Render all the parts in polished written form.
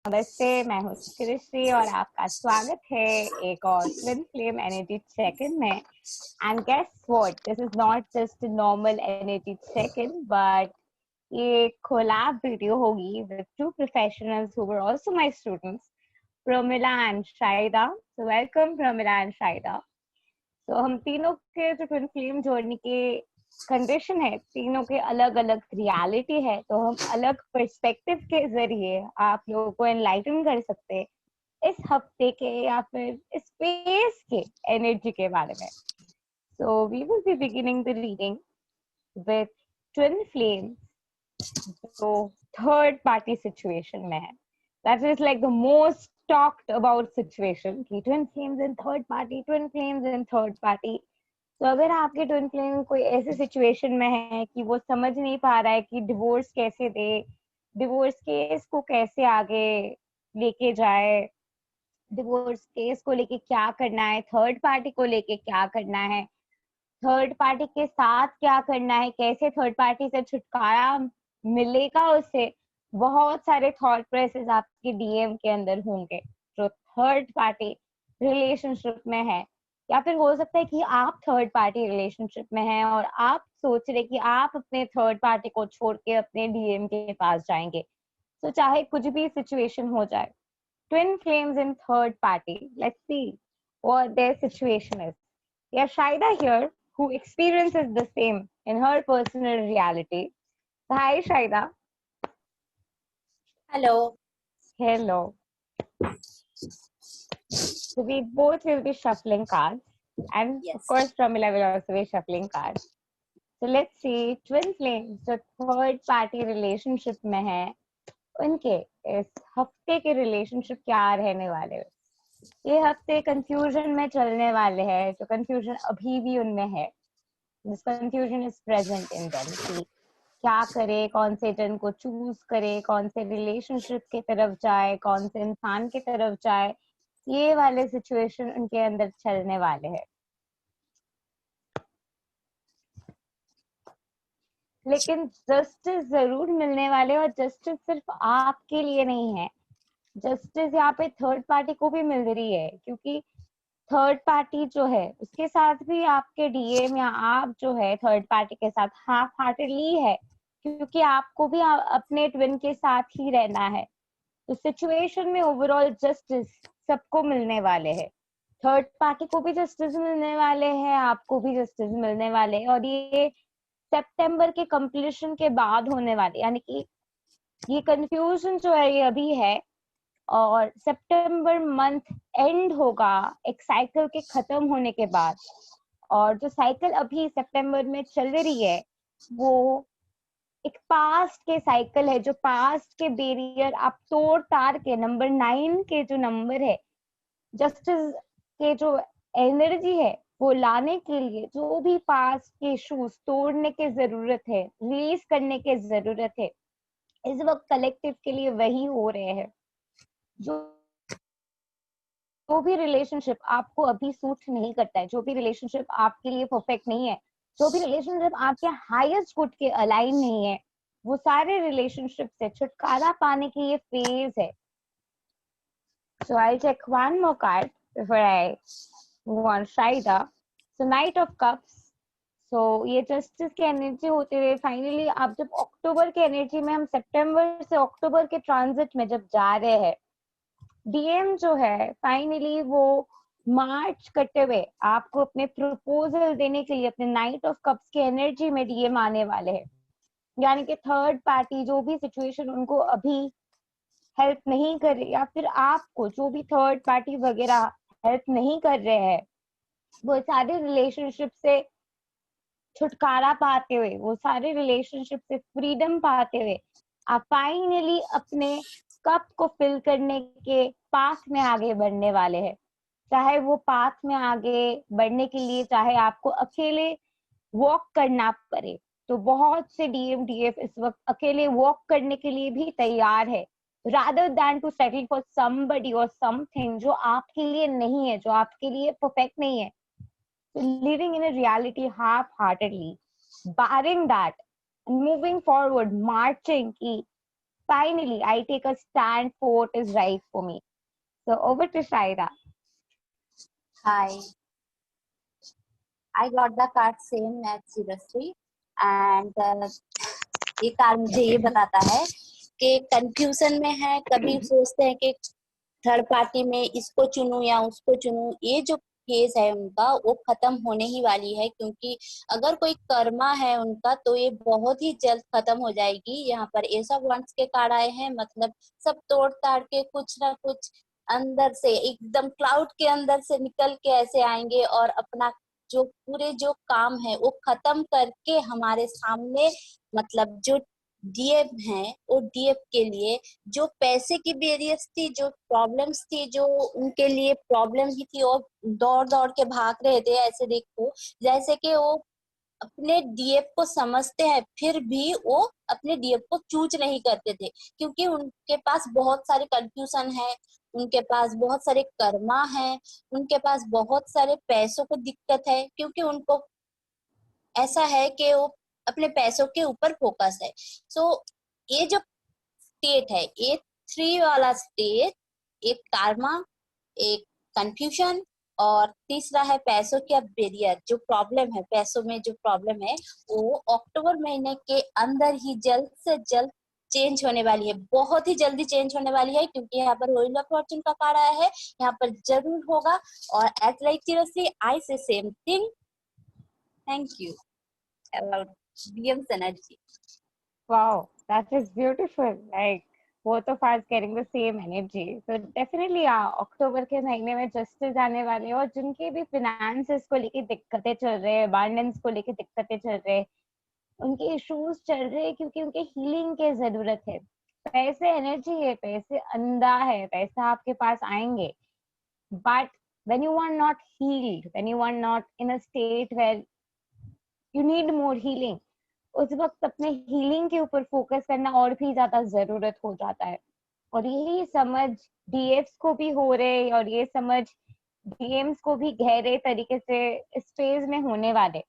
नमस्ते, मैं हूँ कृषि और आपका स्वागत है एक और twin flame energy check in में। And guess what, this is not just normal energy check in but ये कोलैब वीडियो होगी with two professionals who were also my students, Pramila and Shahida. So welcome Pramila and Shahida. तो हम तीनों के जो twin flame जोड़ने के कंडीशन है, तीनों के अलग अलग रियलिटी है, तो हम अलग पर्सपेक्टिव के जरिए आप लोगों को एनलाइटन कर सकते हैं इस हफ्ते के या फिर स्पेस के एनर्जी के बारे में। So we will be beginning the reading with twin flames जो थर्ड पार्टी सिचुएशन में है। That is like the most talked about situation कि twin flames in third party, twin flames in third party. तो अगर आपके twin flame कोई ऐसी situation में है कि वो समझ नहीं पा रहा है कि डिवोर्स कैसे दे, डिवोर्स केस को कैसे आगे लेके जाए, डिवोर्स केस को लेके क्या करना है, थर्ड पार्टी को लेके क्या करना है, थर्ड पार्टी के साथ क्या करना है, कैसे थर्ड पार्टी से छुटकारा मिलेगा, उससे बहुत सारे थॉट प्रोसेस आपके डीएम के अंदर होंगे जो थर्ड पार्टी रिलेशनशिप में है। या फिर हो सकता है कि आप थर्ड पार्टी रिलेशनशिप में हैं और आप सोच रहे कि आप अपने थर्ड पार्टी को छोड़ के अपने डीएम के पास जाएंगे। तो चाहे कुछ भी सिचुएशन हो जाए, twin flames in third party, let's see what their situation is. We have Shaida here who experiences the same in her personal reality. Hi Shaida. Hello. Hello. So we both will be shuffling cards, and Yes. of course Pramila will also be shuffling cards. So let's see, twin flames जो third party relationship में है, उनके इस हफ्ते के relationship क्या रहने वाले हैं। ये हफ्ते कंफ्यूजन में चलने वाले हैं, जो कंफ्यूजन अभी भी उनमें है। This confusion is present in them कि क्या करे, कौन से जन को चूज करे, कौन से रिलेशनशिप की तरफ जाए, कौन से इंसान की तरफ जाए। ये वाले सिचुएशन उनके अंदर चलने वाले हैं। लेकिन जस्टिस जरूर मिलने वाले, और जस्टिस सिर्फ आपके लिए नहीं है, जस्टिस यहाँ पे थर्ड पार्टी को भी मिल रही है, क्योंकि थर्ड पार्टी जो है उसके साथ भी आपके डीएम या आप जो है थर्ड पार्टी के साथ हाफ हार्टेडली है, क्योंकि आपको भी अपने ट्विन के साथ ही रहना है। तो सिचुएशन में ओवरऑल जस्टिस सबको मिलने वाले हैं, थर्ड पार्टी को भी जस्टिस मिलने वाले हैं, आपको भी जस्टिस मिलने वाले हैं। और ये सितंबर के कंप्लीशन के बाद होने वाले, यानी कि ये कंफ्यूजन जो है ये अभी है, और सितंबर मंथ एंड होगा एक साइकिल के खत्म होने के बाद। और जो साइकिल अभी सितंबर में चल रही है वो एक पास्ट के साइकिल है, जो पास्ट के बैरियर आप तोड़ तार के नंबर 9 के जो नंबर है, जस्टिस के जो एनर्जी है वो लाने के लिए जो भी पास्ट के इश्यूज तोड़ने की जरूरत है, रिलीज करने की जरूरत है, इस वक्त कलेक्टिव के लिए वही हो रहे हैं। जो भी रिलेशनशिप आपको अभी सूट नहीं करता है, जो भी रिलेशनशिप आपके लिए परफेक्ट नहीं है, जो भी रिलेशनशिप आपके हाईएस्ट गुड के अलाइन नहीं है, वो सारे रिलेशनशिप से छुटकारा पाने की ये फेज है। So I'll check one more card before I move on. Shaida. So Knight of Cups. So ये जस्टिस की एनर्जी होते हुए फाइनली आप जब अक्टूबर के एनर्जी में, हम सितंबर से अक्टूबर के ट्रांजिट में जब जा रहे हैं, डीएम जो है फाइनली वो मार्च करते हुए आपको अपने प्रपोजल देने के लिए अपने नाइट ऑफ कप्स की एनर्जी में डीएम आने वाले हैं। यानी कि थर्ड पार्टी जो भी सिचुएशन उनको अभी हेल्प नहीं कर रही, या फिर आपको जो भी थर्ड पार्टी वगैरह हेल्प नहीं कर रहे हैं, वो सारे रिलेशनशिप से छुटकारा पाते हुए, वो सारे रिलेशनशिप से फ्रीडम पाते हुए आप फाइनली अपने कप को फिल करने के पाथ में आगे बढ़ने वाले हैं। चाहे वो पाथ में आगे बढ़ने के लिए चाहे आपको अकेले वॉक करना पड़े, तो बहुत से डीएम डीएफ इस वक्त अकेले वॉक करने के लिए भी तैयार है, rather than to settle for somebody or something जो आपके लिए नहीं है, जो आपके लिए परफेक्ट नहीं है। So living in a reality half-heartedly, barring that, and moving forward, marching की finally I take a stand for what is right for me. So over to Shaira. Hi, I got the card same as seriously and ये card मुझे ये बताता है कि confusion में है, कभी सोचते हैं कि थर्ड पार्टी में इसको चुनूं या उसको चुनूं। ये जो केस है उनका वो खत्म होने ही वाली है, क्योंकि अगर कोई कर्मा है उनका तो ये बहुत ही जल्द खत्म हो जाएगी। यहाँ पर एस ऑफ वंड्स के कार्ड आए हैं, मतलब सब तोड़ ताड़ के कुछ ना कुछ अंदर से एकदम क्लाउड के अंदर से निकल के ऐसे आएंगे और अपना जो पूरे जो काम है वो खत्म करके हमारे सामने, मतलब जो डीएफ हैं वो डीएफ के लिए जो पैसे की बेरियस थी, जो प्रॉब्लम्स थी, जो उनके लिए प्रॉब्लम ही थी, और दौड़ दौड़ के भाग रहे थे। ऐसे देखो जैसे कि वो अपने डीएफ को समझते हैं फिर भी वो अपने डीएफ को चूज नहीं करते थे, क्योंकि उनके पास बहुत सारे कंफ्यूजन है, उनके पास बहुत सारे कर्मा है, उनके पास बहुत सारे पैसों को दिक्कत है, क्योंकि उनको ऐसा है कि वो अपने पैसों के ऊपर फोकस है। सो ये जो स्टेट है, ये 3 वाला स्टेट, एक कार्मा, एक कंफ्यूजन और तीसरा है पैसों की बेरियर। जो प्रॉब्लम है पैसों में, जो प्रॉब्लम है वो अक्टूबर महीने के अंदर ही जल्द से जल्द चेंज होने वाली है, बहुत ही जल्दी चेंज होने वाली है, क्योंकि यहाँ पर व्हील ऑफ फॉर्चून का कार्ड आया है। यहाँ पर जरूर होगा। और एट लाइक सीरियसली आई से same thing. Thank you about DM's energy. Wow, that is beautiful. Like both of us getting the same energy. So definitely अक्टूबर के महीने में जस्टिस आने वाले हैं, और जिनके भी फिनेंसेस को लेके दिक्कतें चल रहे हैं, अबांडेंस को लेके दिक्कतें चल रहे हैं, उनके इश्यूज चल रहे हैं क्योंकि उनके हीलिंग की जरूरत है। पैसे एनर्जी है, पैसे अंधा है, पैसा आपके पास आएंगे, but when you are not healed, when you are not in a state where you need more healing, उस वक्त अपने हीलिंग के ऊपर फोकस करना और भी ज्यादा जरूरत हो जाता है। और यही समझ डीएफ्स को भी हो रहे, और ये समझ डीएम्स को भी गहरे तरीके से इस फेज में होने वाले।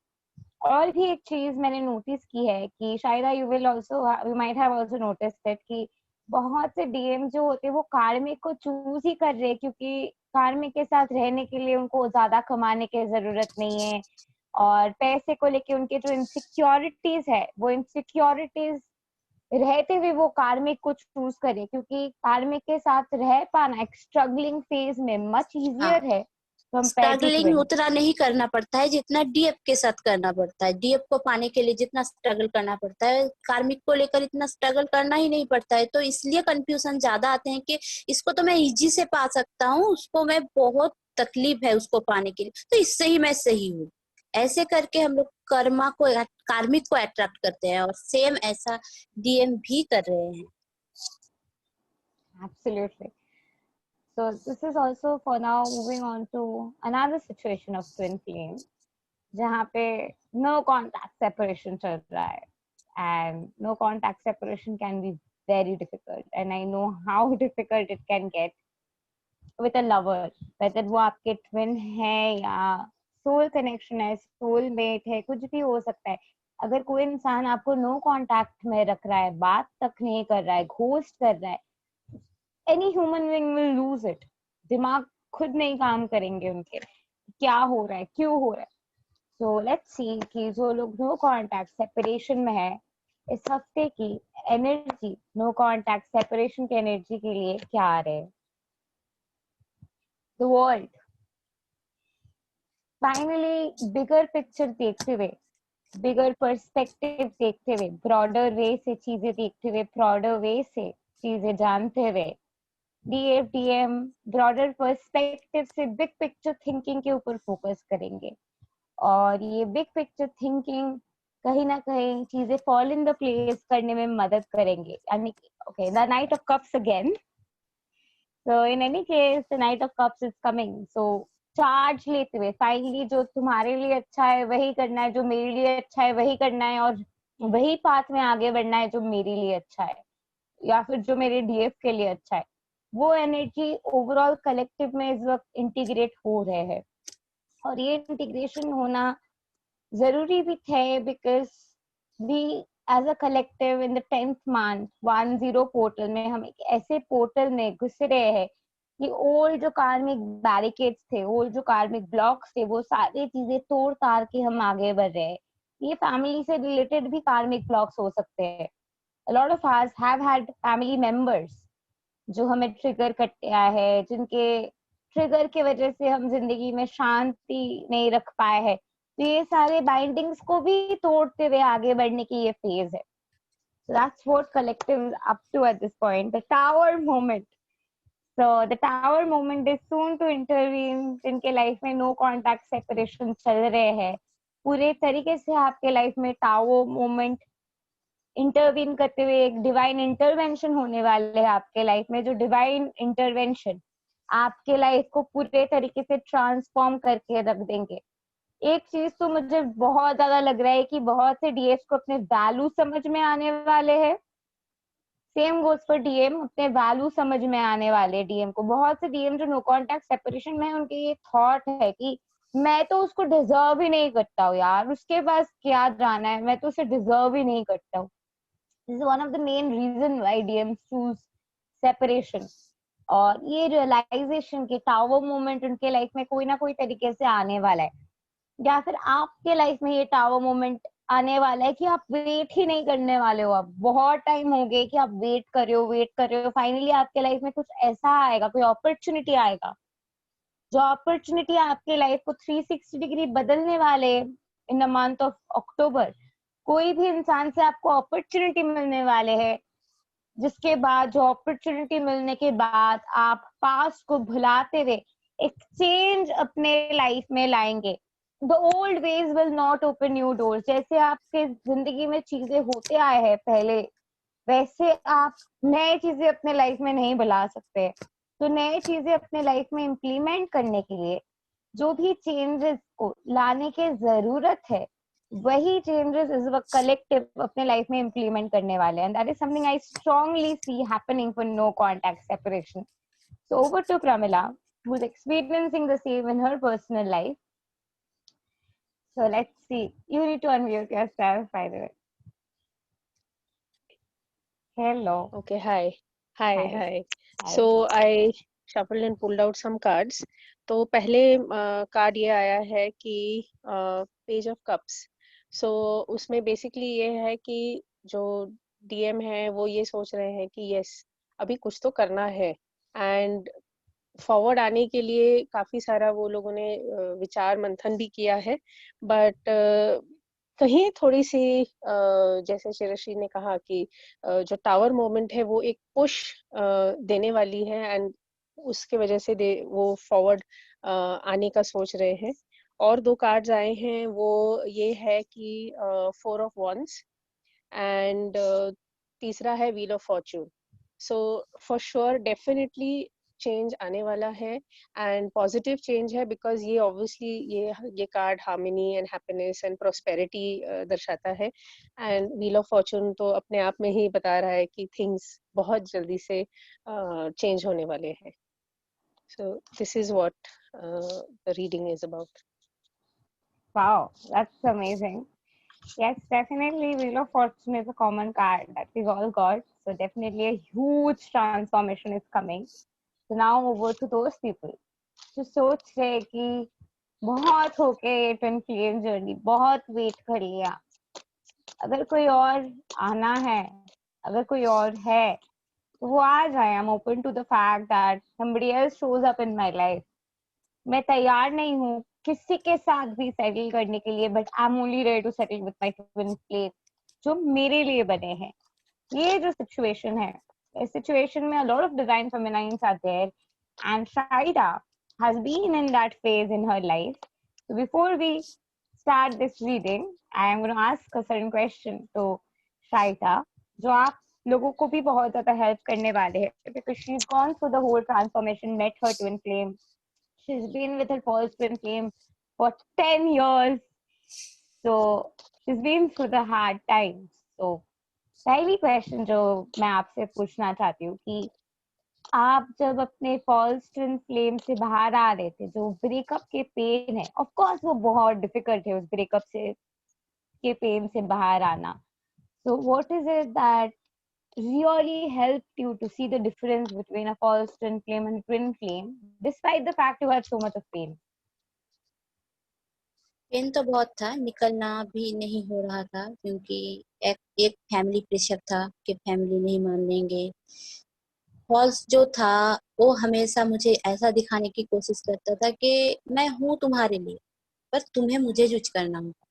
और भी एक चीज मैंने नोटिस की है कि शायद you will also, you might have also notice that कि बहुत से डीएम जो होते हैं वो कार्मिक को चूज ही कर रहे हैं, क्योंकि कार्मिक के साथ रहने के लिए उनको ज्यादा कमाने की जरूरत नहीं है, और पैसे को लेके उनके जो इनसिक्योरिटीज है वो इनसिक्योरिटीज रहते हुए वो कार्मिक को चूज करें, क्योंकि कार्मिक के साथ रह पाना एक स्ट्रगलिंग फेज में मच हाँ, इजियर है कंपेयर टू स्ट्रगलिंग ट्विन। उतना नहीं करना पड़ता है जितना डीएफ के साथ करना पड़ता है। डीएफ को पाने के लिए जितना स्ट्रगल करना पड़ता है, कार्मिक को लेकर इतना स्ट्रगल करना ही नहीं पड़ता है। तो इसलिए कंफ्यूजन ज्यादा आते हैं कि इसको तो मैं इजी से पा सकता हूँ, उसको मैं बहुत तकलीफ है उसको पाने के लिए, तो इससे ही मैं सही हूँ। ऐसे करके हम लोग कर्मा को, कार्मिक को अट्रैक्ट करते हैं, और सेम ऐसा डीएम भी कर रहे हैं। Absolutely. So this is also for now moving on to another situation of twin flame, जहाँ पे no contact separation चल रहा है, and no contact separation can be very difficult, and I know how difficult it can get with a lover, whether वो आपके twin है या soul connection है, soul mate है, कुछ भी हो सकता है। अगर कोई इंसान आपको no contact में रख रहा है, बात तक नहीं कर रहा है, घोस्ट कर रहा है, any human being will lose it. दिमाग खुद नहीं काम करेंगे उनके, क्या हो रहा है, क्यों हो रहा है। सो लेट्स सी कि जो लोग नो कांटेक्ट सेपरेशन में है, इस हफ्ते की एनर्जी, नो कांटेक्ट सेपरेशन की एनर्जी के लिए क्या आ रहे हैं। The world finally bigger picture देखते हुए, बिगर पर्सपेक्टिव देखते हुए, ब्रॉडर वे से चीजें देखते हुए, ब्रॉडर वे से चीजें जानते हुए, डीएफडीएम ब्रॉडर पर्सपेक्टिव से बिग पिक्चर थिंकिंग के ऊपर फोकस करेंगे। और ये बिग पिक्चर थिंकिंग कहीं ना कहीं चीजें फॉल इन द प्लेस करने में मदद करेंगे। यानी okay, the night of cups again. So in any case the night of cups is coming. So charge लेते हुए फाइनली जो तुम्हारे लिए अच्छा है वही करना है, जो मेरे लिए अच्छा है वही करना है, और वही पाथ में आगे बढ़ना है जो मेरे लिए अच्छा है या फिर जो मेरे डीएफ के लिए अच्छा है। वो एनर्जी ओवरऑल कलेक्टिव में इस वक्त इंटीग्रेट हो रहे हैं, और ये इंटीग्रेशन होना जरूरी भी थे, because we as a collective in the 10th month 10 portal में हम एक ऐसे पोर्टल में घुस रहे हैं कि ओल्ड जो कार्मिक बैरिकेड्स थे, ओल्ड जो कार्मिक ब्लॉक्स थे, वो सारी चीजें तोड़ ताड़ के हम आगे बढ़ रहे हैं। ये फैमिली से रिलेटेड भी कार्मिक ब्लॉक्स हो सकते हैं। A lot of us have had family members जो हमें ट्रिगर करते आए हैं, जिनके ट्रिगर की वजह से हम जिंदगी में शांति नहीं रख पाए हैं। तो ये सारे बाइंडिंग्स को भी तोड़ते हुए आगे बढ़ने की ये फेज है। So that's what collective is up to at this point. The tower moment. So the tower moment is soon to intervene. जिनके लाइफ में नो कॉन्टैक्ट सेपरेशन चल रहे हैं, पूरे तरीके से आपके लाइफ में टावर मोमेंट इंटरवीन करते हुए एक डिवाइन इंटरवेंशन होने वाले है आपके लाइफ में, जो डिवाइन इंटरवेंशन आपके लाइफ को पूरे तरीके से ट्रांसफॉर्म करके रख देंगे। एक चीज तो मुझे बहुत ज्यादा लग रहा है कि बहुत से डीएस को अपने वैल्यू समझ में आने वाले हैं। सेम गोज फॉर डीएम, अपने वैल्यू समझ में आने वाले डीएम को। बहुत से डीएम जो नो कॉन्टैक्ट सेपरेशन में, उनके ये थॉट है कि मैं तो उसको डिजर्व ही नहीं करता हूँ यार, उसके पास क्या जाना है, मैं तो उसे डिजर्व ही नहीं करता हूँ। This is one of the main reason why DMs choose separation. और ये रियलाइजेशन के टावर मोमेंट उनके लाइफ में कोई ना कोई तरीके से आने वाला है, या फिर आपके लाइफ में ये टावर मोमेंट आने वाला है कि आप वेट ही नहीं करने वाले हो। आप बहुत टाइम हो गए कि आप वेट कर रहे हो, फाइनली आपके लाइफ में कुछ ऐसा आएगा, कोई अपॉर्चुनिटी आएगा, जो अपॉर्चुनिटी आपके लाइफ को 360 डिग्री बदलने वाले in the month of October. कोई भी इंसान से आपको अपॉर्चुनिटी मिलने वाले हैं, जिसके बाद, जो अपॉर्चुनिटी मिलने के बाद आप पास्ट को भुलाते हुए एक चेंज अपने लाइफ में लाएंगे। The old veg will not open new doors. जैसे आपके जिंदगी में चीजें होते आए हैं पहले, वैसे आप नए चीजें अपने लाइफ में नहीं बुला सकते। तो नए चीजें अपने लाइफ में इम्प्लीमेंट करने के लिए जो भी चेंजेस को लाने की जरूरत है, वही चेंजेस इस वक्त कलेक्टिव अपने लाइफ में इम्प्लीमेंट करने वाले हैं। And that is something I strongly see happening for no contact separation. So over to Pramila, who is experiencing the same in her personal life. So let's see. You need to unmute yourself, by the way. Hello. Okay, hi. Hi, Hi. hi. Hi. So I shuffled and pulled out some cards. तो पहले card ये आया है कि page of cups. सो उसमें basically ये है कि जो डीएम है वो ये सोच रहे हैं कि यस, अभी कुछ तो करना है, एंड फॉरवर्ड आने के लिए काफी सारा वो लोगों ने विचार मंथन भी किया है। बट कहीं थोड़ी सी जैसे शिरश्री ने कहा कि जो टावर मोमेंट है वो एक पुश देने वाली है, एंड उसके वजह से वो फॉरवर्ड आने का सोच रहे हैं। और दो कार्ड्स आए हैं, वो ये है कि 4 ऑफ वंस एंड तीसरा है wheel of Fortune. So for sure definitely change आने वाला है, एंड पॉजिटिव चेंज है, बिकॉज ये ऑब्वियसली ये card harmony and happiness and prosperity दर्शाता है। एंड व्हील ऑफ फॉर्च्यून तो अपने आप में ही बता रहा है कि थिंग्स बहुत जल्दी से चेंज होने वाले हैं। So this is what the reading is about. Wow, that's amazing. Yes, definitely Wheel of Fortune is a common card that we've all got. So definitely a huge transformation is coming. So now over to those people जो सोच रहे कि बहुत हो गए ये twin flame journey, बहुत wait कर लिया, अगर कोई और आना है, अगर कोई और है तो वो आ जाए। I'm open to the fact that somebody else shows up in my life. मैं तैयार नहीं हूँ किसी के साथ भी सेटल करने के लिए, but I am only ready to settle with my twin flame जो मेरे लिए बने हैं। ये जो सिचुएशन है, इस सिचुएशन में a lot of divine feminines are there, and Shaida has been in that phase in her life. So before we start this reading, I am going to ask a certain question to Shaida, जो आप लोगों को भी बहुत ज्यादा help करने वाले हैं, because she's gone through the whole transformation, met her twin flame. She's been with her false twin flame for 10 years. So she's been through the hard times. So पहली क्वेश्चन जो मैं आपसे पूछना चाहती हूँ कि आप जब अपने फॉल्स ट्विन फ्लेम से बाहर आ रहे थे, जो ब्रेकअप के पेन है, ऑफ कोर्स वो बहुत डिफिकल्ट है उस ब्रेकअप से के पेन से बाहर आना। So what is it that really helped you to see the difference between a false twin flame and twin flame, despite the fact you had so much of pain? Pain तो बहुत था, निकलना भी नहीं हो रहा था क्योंकि एक फैमिली प्रेशर था कि फैमिली नहीं मान लेंगे। फॉल्स जो था वो हमेशा मुझे ऐसा दिखाने की कोशिश करता था कि मैं हूँ तुम्हारे लिए, पर तुम्हें मुझे चूज करना होगा,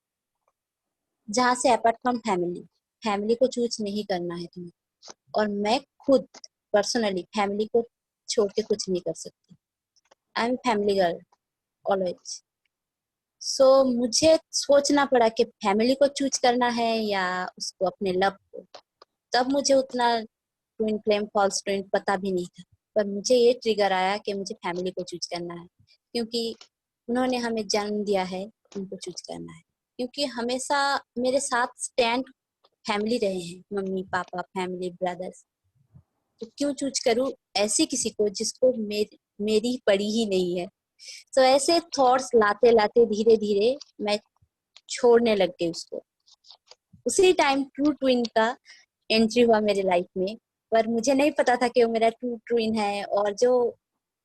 जहाँ से अपार्ट फ्रॉम फैमिली, फैमिली को चूज नहीं करना है तुम्हें। और मैं खुद पर्सनली फैमिली को छोड़ के कुछ नहीं कर सकती। I am family girl always. So मुझे सोचना पड़ा कि फैमिली को चूज करना है या उसको, अपने लव को। तब मुझे उतना ट्विन फ्लेम फॉल्स ट्विन पता भी नहीं था, पर मुझे ये ट्रिगर आया कि मुझे फैमिली को चूज करना है, क्योंकि उन्होंने हमें जन्म दिया है, उनको चूज करना है। क्योंकि हमेशा मेरे साथ स्टैंड फैमिली रहे हैं, मम्मी पापा, फैमिली, ब्रदर्स। तो क्यों चूज करूं ऐसे किसी को जिसको मेरी पड़ी ही नहीं है। तो ऐसे थॉट्स लाते लाते धीरे धीरे मैं छोड़ने लग गई उसको। उसी टाइम ट्रू ट्विन का एंट्री हुआ मेरे लाइफ में, पर मुझे नहीं पता था कि वो मेरा ट्रू ट्विन है। और जो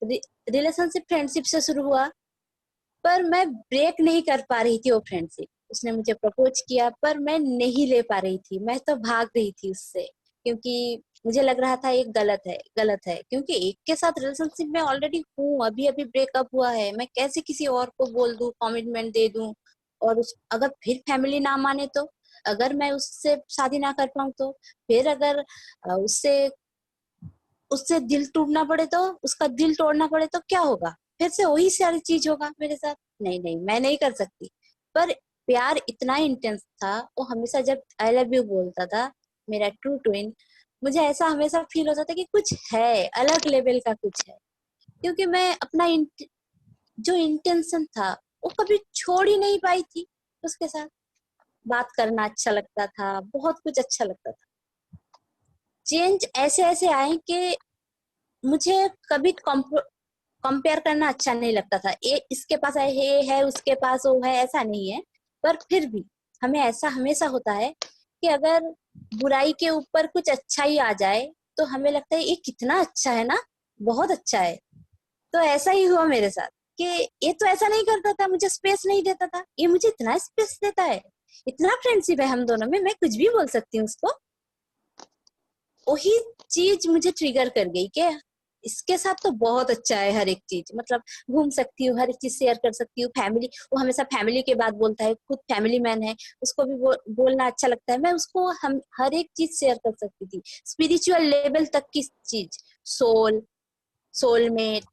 रिलेशनशिप फ्रेंडशिप से शुरू हुआ, पर मैं ब्रेक नहीं कर पा रही थी वो फ्रेंडशिप। उसने मुझे प्रपोज किया पर मैं नहीं ले पा रही थी, मैं तो भाग रही थी उससे, क्योंकि मुझे लग रहा था ये गलत है, गलत है। क्योंकि एक के साथ रिलेशनशिप में ऑलरेडी हूँ, अभी अभी ब्रेकअप हुआ है, मैं कैसे किसी और को बोल दूं, कमिटमेंट दे दूं। और अगर फिर फैमिली ना माने तो, अगर मैं उससे शादी ना कर पाऊँ तो, फिर अगर उससे उससे दिल टूटना पड़े तो, उसका दिल तोड़ना पड़े तो क्या होगा? फिर से वही सारी चीज होगा मेरे साथ। नहीं नहीं, मैं नहीं कर सकती। पर प्यार इतना इंटेंस था, वो हमेशा जब आई लव यू बोलता था, मेरा ट्रू ट्विन, मुझे ऐसा हमेशा फील होता था कि कुछ है, अलग लेवल का कुछ है। क्योंकि मैं अपना जो इंटेंशन था वो कभी छोड़ ही नहीं पाई थी। उसके साथ बात करना अच्छा लगता था, बहुत कुछ अच्छा लगता था। चेंज ऐसे ऐसे आए कि मुझे कभी कंपेयर करना अच्छा नहीं लगता था। ये इसके पास है, ये है, उसके पास वो है, ऐसा नहीं है। पर फिर भी हमें ऐसा हमेशा होता है कि अगर बुराई के ऊपर कुछ अच्छा ही आ जाए तो हमें लगता है ये कितना अच्छा है ना, बहुत अच्छा है। तो ऐसा ही हुआ मेरे साथ कि ये तो ऐसा नहीं करता था, मुझे स्पेस नहीं देता था, ये मुझे इतना स्पेस देता है। इतना फ्रेंडशिप है हम दोनों में, मैं कुछ भी बोल सकती हूँ उसको। वही चीज मुझे ट्रिगर कर गई कि इसके साथ तो बहुत अच्छा है हर एक चीज। मतलब घूम सकती हूँ, हर एक चीज शेयर कर सकती हूँ। फैमिली, वो हमेशा फैमिली के बात बोलता है, खुद फैमिली मैन है, उसको भी बोलना अच्छा लगता है। मैं उसको हम हर एक चीज शेयर कर सकती थी, स्पिरिचुअल लेवल तक की चीज, soul, soulmate,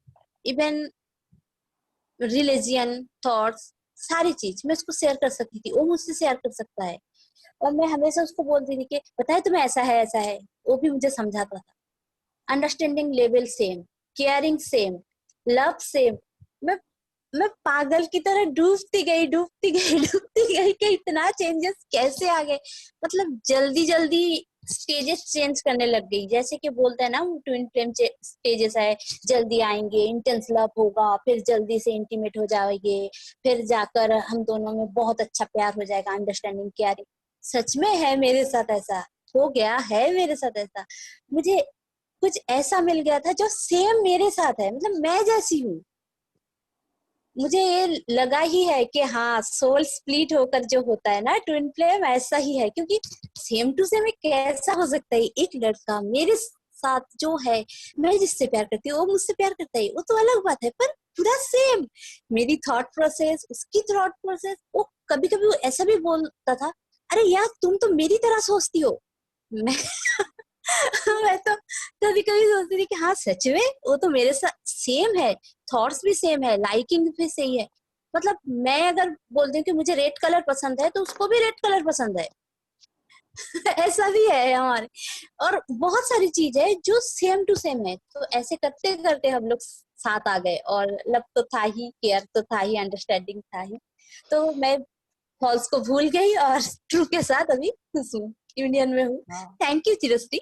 even religion, thoughts, सारी चीज मैं उसको शेयर कर सकती थी, वो मुझसे शेयर कर सकता है। और मैं हमेशा उसको बोलती थी कि पता है तुम्हें ऐसा है, ऐसा है। वो भी मुझे समझाता था। Understanding level same, caring same, love same. मैं मैं पागल की तरह डूबती गई, डूबती गई, डूबती गई कि इतना चेंजेस कैसे आ गए। मतलब जल्दी जल्दी स्टेजेस चेंज करने लग गई। जैसे कि बोलते हैं ना, ट्विन फ्लेम स्टेजेस है, जल्दी आएंगे, इंटेंस लव होगा, फिर जल्दी से इंटीमेट हो जाएंगे, फिर जाकर हम दोनों में बहुत अच्छा प्यार हो जाएगा, अंडरस्टैंडिंग, केयरिंग। सच में है मेरे साथ ऐसा हो गया है, मेरे साथ ऐसा मुझे कुछ ऐसा मिल गया था जो सेम मेरे साथ है, मतलब मैं जैसी हूँ। मुझे ये लगा ही है कि हाँ, सोल स्प्लिट होकर जो होता है ना ट्विन फ्लेम, ऐसा ही है। क्योंकि सेम टू सेम कैसा हो सकता है? एक लड़का मेरे साथ जो है, मैं जिससे प्यार करती हूँ वो मुझसे प्यार करता है, वो तो अलग बात है, पर पूरा सेम। मेरी थॉट प्रोसेस, उसकी थॉट प्रोसेस। वो कभी कभी वो ऐसा भी बोलता था, अरे यार तुम तो मेरी तरह सोचती हो। मैं मैं तो कभी कभी सोचती थी कि हाँ सच में वो तो मेरे साथ सेम है, थॉट्स भी सेम है, लाइकिंग भी सही है। मतलब मैं अगर बोलती हूँ कि मुझे रेड कलर पसंद है तो उसको भी रेड कलर पसंद है। ऐसा भी है हमारे। और बहुत सारी चीज है जो सेम टू सेम है। तो ऐसे करते करते हम लोग साथ आ गए, और लव तो था ही, केयर तो था ही, अंडरस्टैंडिंग था ही। तो मैं फॉल्स को भूल गई और ट्रू के साथ अभी खुश हूँ, यूनियन में हूँ। Wow. Thank you Chirashree.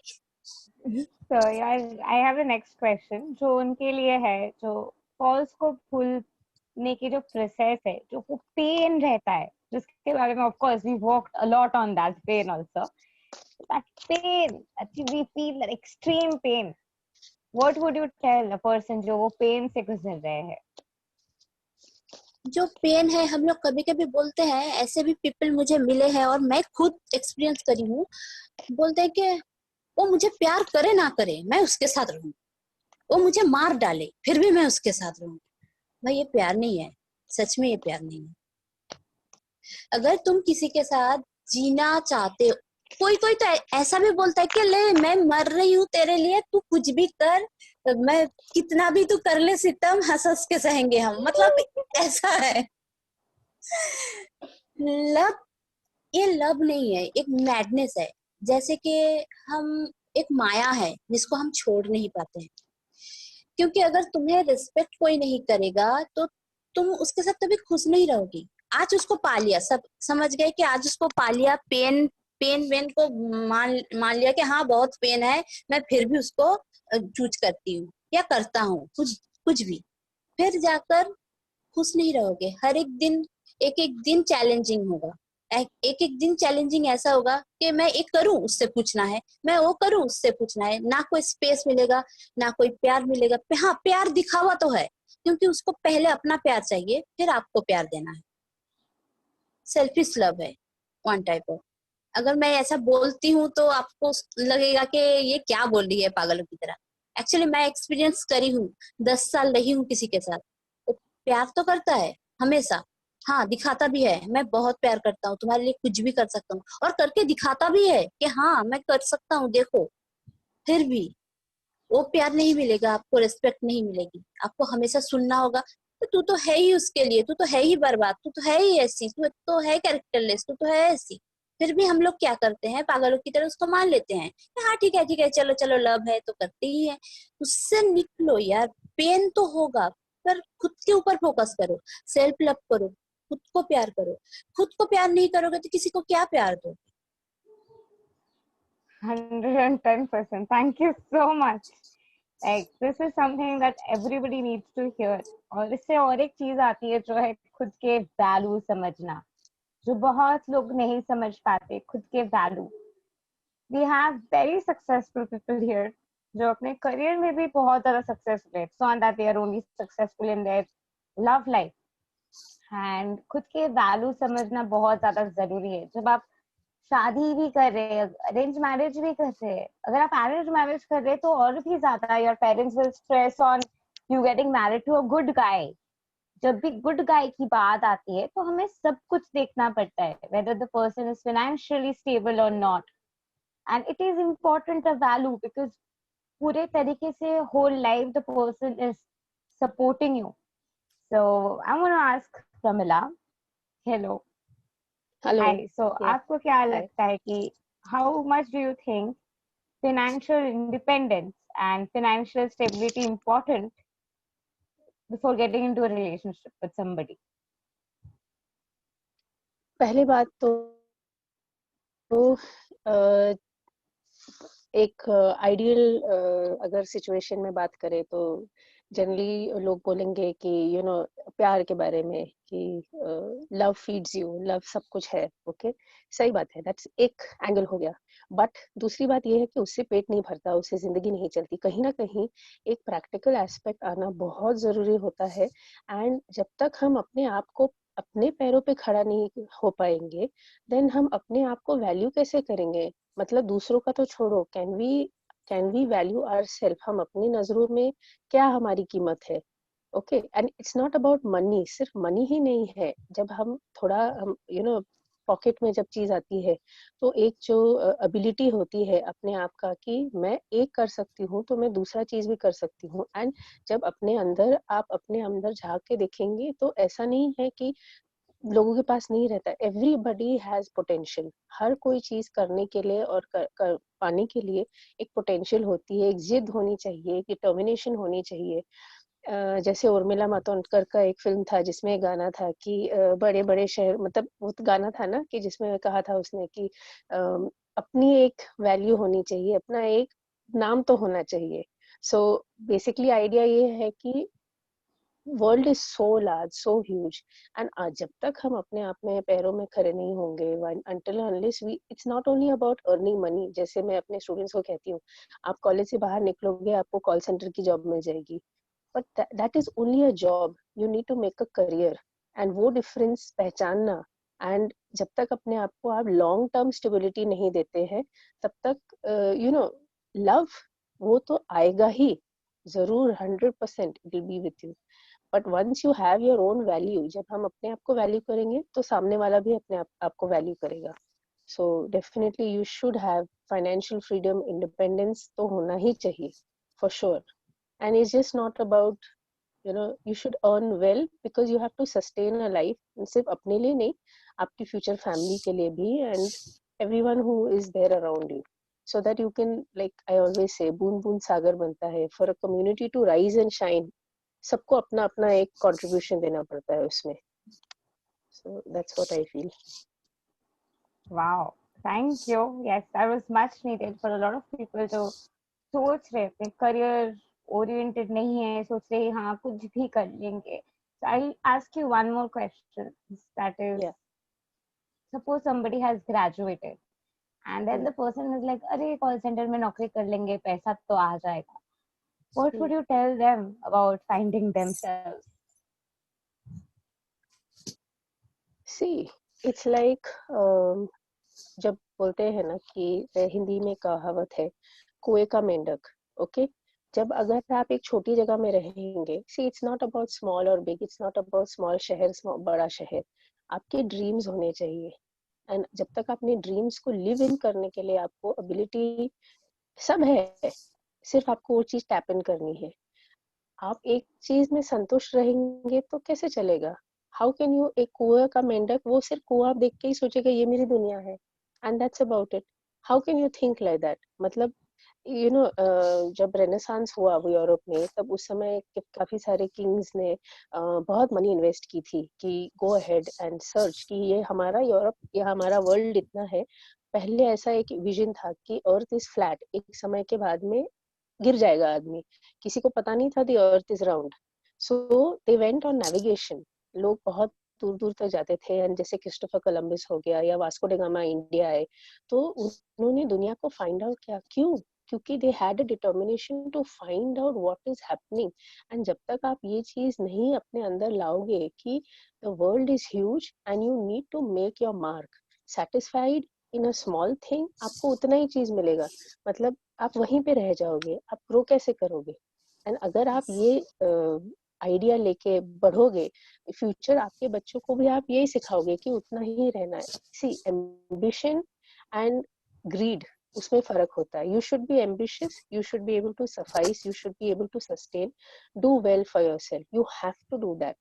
So यार, I have the next question जो उनके लिए है, जो फॉल्स को भूलने की जो प्रोसेस है, जो वो पेन रहता है, जिसके बारे में of course we worked a lot on that pain also. That pain, actually we feel that extreme pain. What would you tell a person जो वो pain से गुजर रहे हैं? जो पेन है, हम लोग कभी कभी बोलते हैं, ऐसे भी पीपल मुझे मिले हैं और मैं खुद एक्सपीरियंस करी हूँ, बोलते हैं कि वो मुझे प्यार करे ना करे मैं उसके साथ रहूं, वो मुझे मार डाले फिर भी मैं उसके साथ रहूं। भाई ये प्यार नहीं है, सच में ये प्यार नहीं है। अगर तुम किसी के साथ जीना चाहते हो, कोई कोई तो ऐसा भी बोलता है कि ले मैं मर रही हूँ तेरे लिए, तू कुछ भी कर, मैं कितना भी तू कर ले सितम, हंस हंस के सहेंगे हम, मतलब ऐसा है। लव, ये लव नहीं है, एक मैडनेस है। जैसे कि हम, एक माया है जिसको हम छोड़ नहीं पाते हैं, क्योंकि अगर तुम्हें रिस्पेक्ट कोई नहीं करेगा तो तुम उसके साथ कभी खुश नहीं रहोगी। आज उसको पा लिया, सब समझ गए कि आज उसको पा लिया, पेन पेन वेन को मान मान लिया कि हाँ बहुत पेन है, मैं फिर भी उसको चूज करती हूँ या करता हूँ, कुछ कुछ भी, फिर जाकर खुश नहीं रहोगे। हर एक एक दिन चैलेंजिंग होगा, एक एक दिन चैलेंजिंग ऐसा होगा कि मैं एक करूं उससे पूछना है, मैं वो करूं उससे पूछना है, ना कोई स्पेस मिलेगा, ना कोई प्यार मिलेगा। हाँ प्यार दिखावा तो है, क्योंकि उसको पहले अपना प्यार चाहिए फिर आपको प्यार देना है। सेल्फिश लव है वन टाइप ऑफ। अगर मैं ऐसा बोलती हूँ तो आपको लगेगा कि ये क्या बोल रही है पागलों की तरह। एक्चुअली मैं एक्सपीरियंस करी हूँ, 10 साल रही हूँ किसी के साथ। वो प्यार तो करता है हमेशा, हाँ दिखाता भी है मैं बहुत प्यार करता हूँ, तुम्हारे लिए कुछ भी कर सकता हूँ, और करके दिखाता भी है कि हाँ मैं कर सकता हूँ देखो, फिर भी वो प्यार नहीं मिलेगा आपको, रिस्पेक्ट नहीं मिलेगी आपको, हमेशा सुनना होगा तो तू तो है ही उसके लिए, तू तो है ही बर्बाद, तू तो है ही ऐसी, तू तो है कैरेक्टरलेस, तू तो है ऐसी। फिर भी हम लोग क्या करते हैं, पागलों की तरह उसको मान लेते हैं कि हाँ ठीक है चलो चलो लव है तो करते ही है। उससे निकलो यार, पेन तो होगा, पर खुद के ऊपर फोकस करो, सेल्फ लव करो, खुद को प्यार करो। खुद को प्यार नहीं करोगे तो किसी को क्या प्यार दो। 110%. Thank you so much. Like this is something that everybody needs to hear. और इससे और एक चीज आती है जो है खुद के वैल्यू समझना, जो बहुत लोग नहीं समझ पाते खुद के value. We have very successful people here जो अपने करियर में भी बहुत ज्यादा सक्सेसफुल है. It's not that they are only successful in their love life. And खुद के वैल्यू समझना बहुत ज्यादा जरूरी है। जब आप शादी भी कर रहे हैं, अरेंज मैरिज भी कर रहे हैं, अगर आप अरेंज मैरिज कर रहे हैं तो और भी ज्यादा your parents will stress on you getting married to a good guy. जब भी गुड गाय की बात आती है तो हमें सब कुछ देखना पड़ता है, whether the person is financially stable or not, and it is important a value because पूरे तरीके से whole life the person is supporting you. So I want to ask Pramila, hello. Hello. Hi. So या आपको क्या हाय। लगता है कि how much do you think financial independence and financial stability important before getting into a relationship with somebody? पहली बात तो अ, एक आइडियल अगर सिचुएशन में बात करें तो जनरली लोग बोलेंगे कि प्यार के बारे में कि लव फीड्स यू, लव सब कुछ है। ओके, सही बात है, दैट्स एक एंगल हो गया। बट दूसरी बात ये है कि उससे पेट नहीं भरता, उससे जिंदगी नहीं चलती। कहीं ना कहीं एक प्रैक्टिकल एस्पेक्ट आना बहुत जरूरी होता है। एंड जब तक हम अपने आप को अपने पैरों पे खड़ा नहीं हो पाएंगे, देन हम अपने आप को वैल्यू कैसे करेंगे? मतलब दूसरों का तो छोड़ो, कैन वी वैल्यू आवरसेल्फ? हम अपनी नजरों में क्या हमारी कीमत है? Okay, and it's not about money, सिर्फ मनी ही नहीं है। जब हम थोड़ा हम पॉकेट में जब चीज आती है, तो एक जो एबिलिटी होती है अपने आप का कि मैं एक कर सकती हूँ तो मैं दूसरा चीज भी कर सकती हूँ। एंड जब आप अपने अंदर झांक के देखेंगे तो ऐसा नहीं है कि लोगों के पास नहीं रहता। Everybody has potential. हर कोई चीज करने के लिए और पाने के लिए एक पोटेंशियल होती है, एक जिद होनी चाहिए, एक डिटर्मिनेशन होनी चाहिए। जैसे उर्मिला मातोंडकर का एक फिल्म था जिसमें गाना था कि बड़े बड़े शहर, मतलब वो गाना था ना कि जिसमें कहा था उसने कि अपनी एक वैल्यू होनी चाहिए, अपना एक नाम तो होना चाहिए। सो बेसिकली आइडिया ये है कि world is so large, so huge, and जब तक हम अपने आप में पैरों में खड़े नहीं होंगे, until unless we, it's not only about earning money. जैसे मैं अपने स्टूडेंट्स को कहती हूँ, आप कॉलेज से बाहर निकलोगे, आपको कॉल सेंटर की जॉब मिल जाएगी, but that is only a job. You need to make a career, and वो डिफरेंस पहचानना, एंड जब तक अपने आप को आप लॉन्ग टर्म स्टेबिलिटी नहीं देते हैं, तब तक यू नो लव वो तो आएगा ही जरूर, 100% it will be with you, but once you have your own value, जब हम अपने आप को वैल्यू करेंगे तो सामने वाला भी अपने आप को वैल्यू करेगा. So definitely you should have financial freedom, independence तो होना ही चाहिए for sure. And it's just not about, you know, you should earn well because you have to sustain a life, सिर्फ अपने लिए नहीं, आपकी future family के लिए भी, and everyone who is there around you, so that you can, like I always say, बूंद बूंद सागर बनता है. For a community to rise and shine, सबको अपना अपना एक contribution देना पड़ता है उसमें. So that's what I feel. Wow, thank you. Yes, that was much needed for a lot of people to सोच रहे थे करियर ओरिएंटेड नहीं है, सोच रहे हाँ कुछ भी कर लेंगे. So I'll ask you one more question. That is, Yeah. suppose somebody has graduated and then the person is like, अरे कॉल सेंटर में नौकरी कर लेंगे, पैसा तो आ जाएगा. What would you tell them about finding themselves? See, it's like जब बोलते हैं ना कि हिंदी में कहावत है, कुएं का मेंढक. ओके, जब अगर आप एक छोटी जगह में रहेंगे, see it's not about small और big, it's not about small शहर, बड़ा शहर, आपके ड्रीम्स होने चाहिए. एंड जब तक अपने ड्रीम्स को लिव इन करने के लिए आपको एबिलिटी सब है, सिर्फ आपको वो चीज टैप इन करनी है. आप एक चीज में संतुष्ट रहेंगे तो कैसे चलेगा? हाउ कैन यू, एक कुआं का मेंढक वो सिर्फ कुआं देख के ही सोचेगा ये मेरी दुनिया है, and that's about it. How can you think like that? मतलब यू नो, जब रेनेसांस हुआ वो यूरोप में, तब उस समय काफी सारे किंग्स ने बहुत मनी इन्वेस्ट की थी कि गो अहेड एंड सर्च कि ये हमारा यूरोप या हमारा वर्ल्ड इतना है. पहले ऐसा एक विजन था कि अर्थ इज फ्लैट, एक समय के बाद में गिर जाएगा आदमी. किसी को पता नहीं था the earth is round. So they went on navigation. लोग बहुत दूर दूर तक जाते थे, एंड जैसे क्रिस्टोफर कोलंबस हो गया या वास्को ड गामा इंडिया आए, तो उन्होंने दुनिया को फाइंड आउट किया. क्यों? क्योंकि they had a determination to find out what is happening. And जब तक आप ये चीज नहीं अपने अंदर लाओगे कि the world is huge and you need to make your mark, satisfied in a small thing, आपको उतना ही चीज मिलेगा. मतलब आप वहीं पे रह जाओगे, आप ग्रो कैसे करोगे? एंड अगर आप ये आइडिया लेके बढ़ोगे, फ्यूचर आपके बच्चों को भी आप यही सिखाओगे कि उतना ही रहना है. सी, एम्बिशन एंड ग्रीड, उसमें फर्क होता है. You should be ambitious, you should be able to sacrifice, you should be able to sustain, do well for yourself, you have to do that.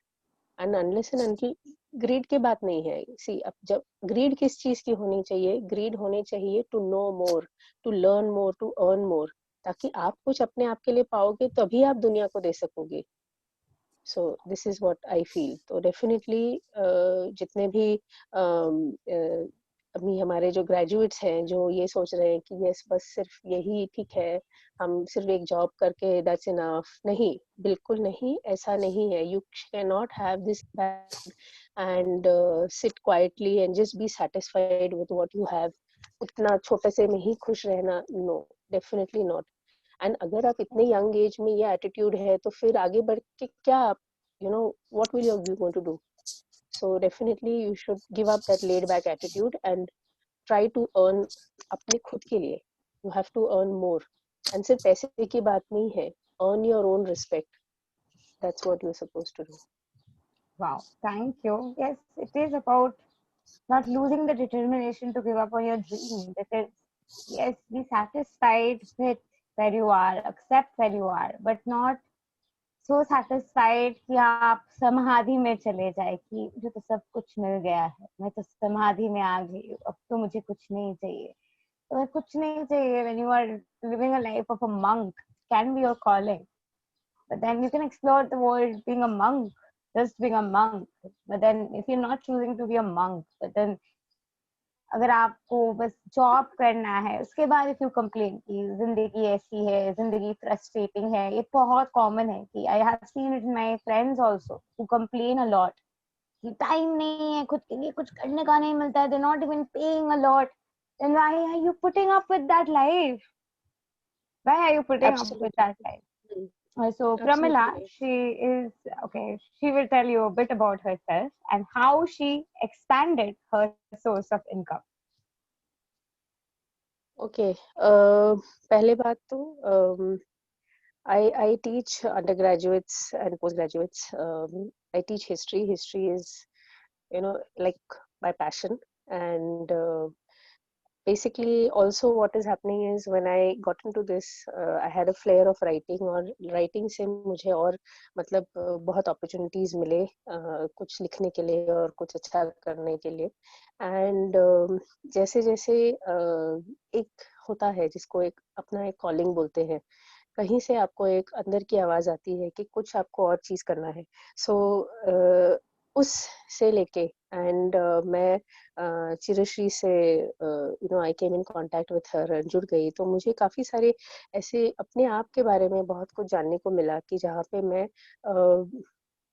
And unless and until, greed की बात नहीं है. सी, अब जब ग्रीड किस चीज की होनी चाहिए? ग्रीड होनी चाहिए to know more, to learn more, to earn more, ताकि आप कुछ अपने आप के लिए पाओगे तभी आप दुनिया को दे सकोगे. So this is what I feel. तो डेफिनेटली जितने भी अभी हमारे जो ग्रेजुएट्स हैं जो ये सोच रहे हैं कि यस बस सिर्फ यही ठीक है, हम सिर्फ एक जॉब करके दैट्स इनफ, नहीं, बिल्कुल नहीं, ऐसा नहीं है. You can not have this and sit quietly and just be satisfied with what you have. उतना छोटे से में ही खुश रहना, नो, डेफिनेटली नॉट. एंड अगर आप इतने यंग एज में ये एटीट्यूड है तो फिर आगे बढ़ के क्या आप, you know, what will you going to do? So definitely you should give up that laid back attitude and try to earn अपने खुद के लिए. You have to earn more. And सिर्फ पैसे की बात नहीं है, earn your own respect. That's what you're supposed to do. Wow, thank you. Yes, it is about not losing the determination to give up on your dream, because yes, be satisfied with where you are, accept where you are, but not so satisfied कि आप समाधि में चले जाए कि मुझे तो सब कुछ मिल गया है, मैं तो समाधि में आ गई हूँ, अब तो मुझे कुछ नहीं चाहिए. तो कुछ नहीं चाहिए when you are living a life of a monk, can be your calling, but then you can explore the world being a monk, just being a monk. But then if you're not choosing to be a monk, but then अगर आपको बस job करना है, उसके बाद if you complain कि जिंदगी ऐसी है, जिंदगी फ्रस्ट्रेटिंग है, ये बहुत कॉमन है कि I have seen it in my friends also who complain a lot कि टाइम नहीं है, खुद के लिए कुछ करने का नहीं मिलता है, they not even paying a lot, then why are you putting up with that life? Why are you putting up with Absolutely. that life? Hmm. So Pramila, Absolutely. she is okay. She will tell you a bit about herself and how she expanded her source of income. Okay. पहले बात तो I teach undergraduates and postgraduates. I teach history. History is, like my passion. And basically, also what is happening is when I got into this, I had a flair of writing. और writing से मुझे और मतलब बहुत opportunities मिले कुछ लिखने के लिए और कुछ अच्छा करने के लिए. And जैसे जैसे एक होता है जिसको एक अपना एक calling बोलते हैं, कहीं से आपको एक अंदर की आवाज आती है कि कुछ आपको और चीज करना है. सो उस से लेके एंड मैं चिरश्री से आई केम इन कांटेक्ट विथ हर, जुड़ गई. तो मुझे काफी सारे ऐसे अपने आप के बारे में बहुत कुछ जानने को मिला कि जहाँ पे मैं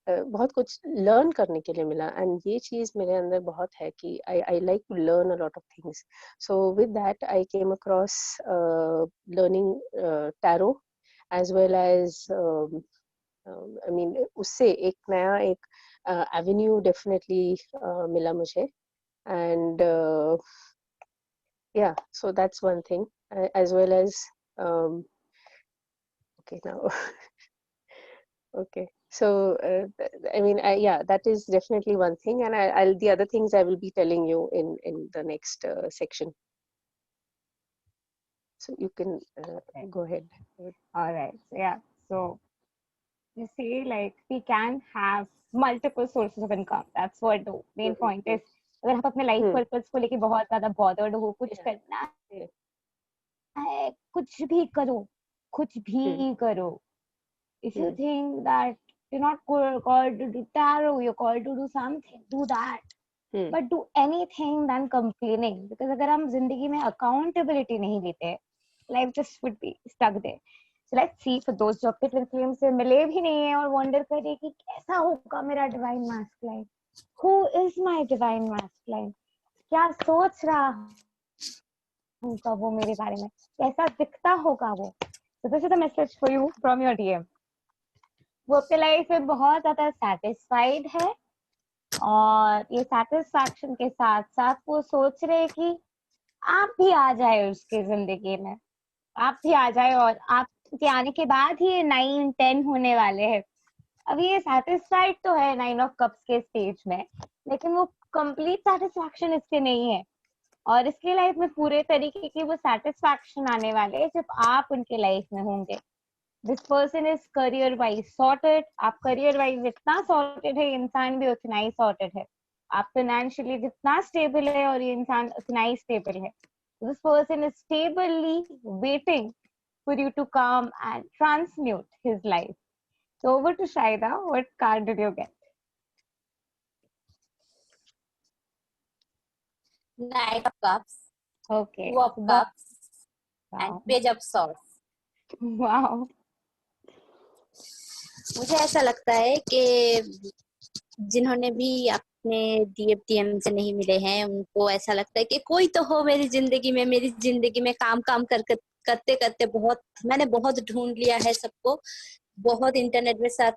बहुत कुछ लर्न करने के लिए मिला. एंड ये चीज मेरे अंदर बहुत है कि I like to learn a lot of things. So with that I came across learning tarot as well as I mean उससे एक नया एक avenue definitely मिला मुझे. And yeah, so that's one thing, as well as um, okay now okay, so I mean yeah, that is definitely one thing, and I'll the other things I will be telling you in the next section, so you can Okay. go ahead. All right. So yeah. So you see, like we can have multiple sources of income. That's what the main point is. अगर आप अपने life Hmm. Purpose को लेके बहुत ज्यादा bothered हो, कुछ Yeah. करना Yeah. है, कुछ भी करो, कुछ Hmm. भी करो. If you Hmm. think that you're not called to do tarot, you're called to do something, do that. Hmm. But do anything than complaining. Because अगर हम जिंदगी में accountability नहीं लेते, life just would be stuck there. So let's see for those जो अपने twin flame से मिले भी नहीं है और wonder कर रहे कि कैसा होगा मेरा divine masculine. Who is my divine masculine? क्या सोच रहा होगा वो मेरे बारे में, कैसा दिखता होगा वो. So this is a message for you from your DM. वो अपने लाइफ में बहुत ज्यादा satisfied है और ये satisfaction के साथ साथ वो सोच रहे कि आप भी आ जाए उसके जिंदगी में, आप भी आ जाए और आपके आने के बाद ही ये 9-10 होने वाले हैं. अभी ये satisfied तो है 9 of cups के स्टेज में, लेकिन वो complete satisfaction इसके नहीं है. और इसकी लाइफ में पूरे तरीके की वो satisfaction आने वाले है जब आप उनके लाइफ में होंगे. This person is career wise sorted. आप career wise जितना sorted है, इंसान भी उतना ही sorted है. आप financially जितना stable है और ये इंसान उतना ही stable है. This person is stably waiting for you to come and transmute his life. So over to Shaida. What card did you get? Knight of Cups, Okay. Two of Cups, and Wow. Page of Swords. Wow. मुझे ऐसा लगता है कि जिन्होंने भी अपने DM से नहीं मिले हैं, उनको ऐसा लगता है कि कोई तो हो मेरी जिंदगी में काम करते करते मैंने बहुत ढूंढ लिया है सबको, बहुत इंटरनेट में सर्च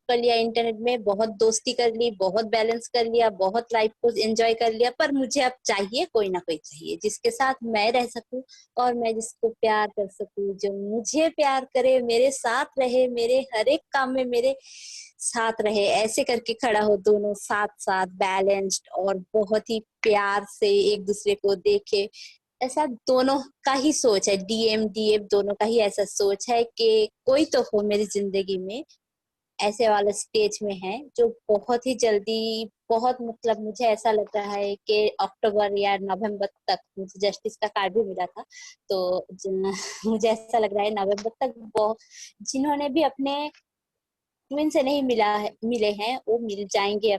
कर लिया इंटरनेट में, बहुत दोस्ती कर ली, बहुत बैलेंस कर लिया, बहुत लाइफ को एंजॉय कर लिया, पर मुझे अब चाहिए कोई ना कोई चाहिए जिसके साथ मैं रह सकूं और मैं जिसको प्यार कर सकूं, जो मुझे प्यार करे, मेरे साथ रहे, मेरे हर एक काम में मेरे साथ रहे, ऐसे करके खड़ा हो, दोनों साथ साथ बैलेंस्ड और बहुत ही प्यार से एक दूसरे को देखे. ऐसा दोनों का ही सोच है, डीएम दोनों का ही ऐसा सोच है कि कोई तो हो मेरी जिंदगी में, ऐसे वाला स्टेज में है जो बहुत ही जल्दी, बहुत मतलब मुझे ऐसा लग रहा है कि अक्टूबर या नवंबर तक, मुझे जस्टिस का कार्ड भी मिला था, तो मुझे ऐसा लग रहा है नवंबर तक जिन्होंने भी अपने ट्विन से नहीं मिले हैं वो मिल जाएंगे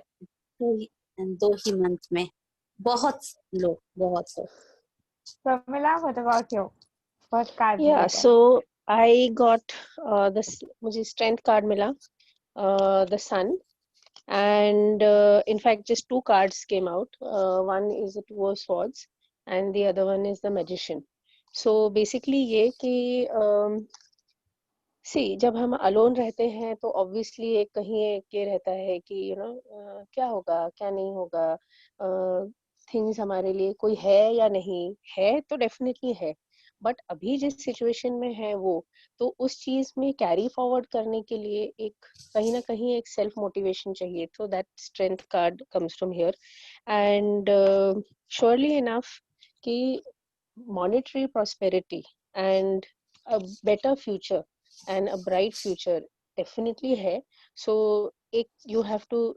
2 ही मंथ में. बहुत लोग, बहुत लोग। Pramila, what about you? What card did Yeah, you get? so I got this, मुझे strength card मिला, the sun, and in fact just two cards came out. One is the two of swords and the other one is the magician. So basically ये कि see जब हम alone रहते हैं तो obviously एक कहीं एक ये रहता है कि क्या होगा क्या नहीं होगा, थिंग्स हमारे लिए कोई है या नहीं है, तो डेफिनेटली है, बट अभी जिस सिचुएशन में है वो, तो उस चीज में कैरी फॉरवर्ड करने के लिए एक कहीं ना कहीं एक सेल्फ मोटिवेशन चाहिए, तो that strength card comes from here. And surely enough कि monetary prosperity and a better future and a bright future definitely है. So एक you have to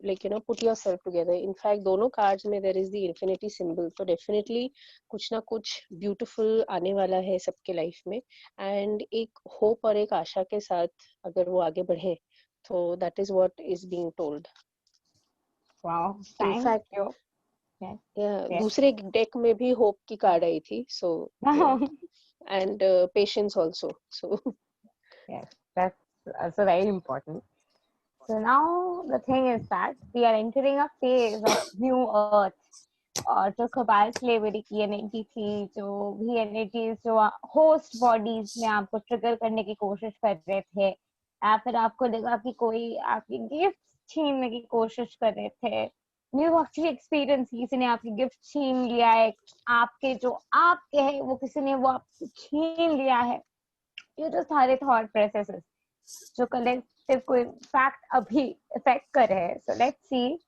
put yourself together. In fact दोनों cards में there is the infinity symbol, so definitely कुछ ना कुछ beautiful आने वाला है सबके life में, and एक hope और एक आशा के साथ अगर वो आगे बढ़े, so that is what is being told. Wow, In thank fact you. Yes, yeah, yes. दूसरे deck में भी hope की card आई थी, so yeah. And patience also, so Yes, that's also very important. So now the thing is that we are entering a phase of new earth. और जो कपाल फ्लेवरी की energy थी, जो भी एनर्जीज जो होस्ट बॉडीज में आपको ट्रिगर करने की कोशिश कर रहे थे, या फिर आपको लगा कि कोई आपकी गिफ्ट छीनने की कोशिश कर रहे थे, न्यू एक्चुअली एक्सपीरियंस, किसी ने आपकी गिफ्ट छीन लिया है, आपके जो आपके है वो किसी ने वो आपसे छीन लिया है, ये जो सारे थॉट प्रोसेसेस जो कलेक्टिव को इम्पैक्ट अभी इफेक्ट कर रहे हैं. So let's see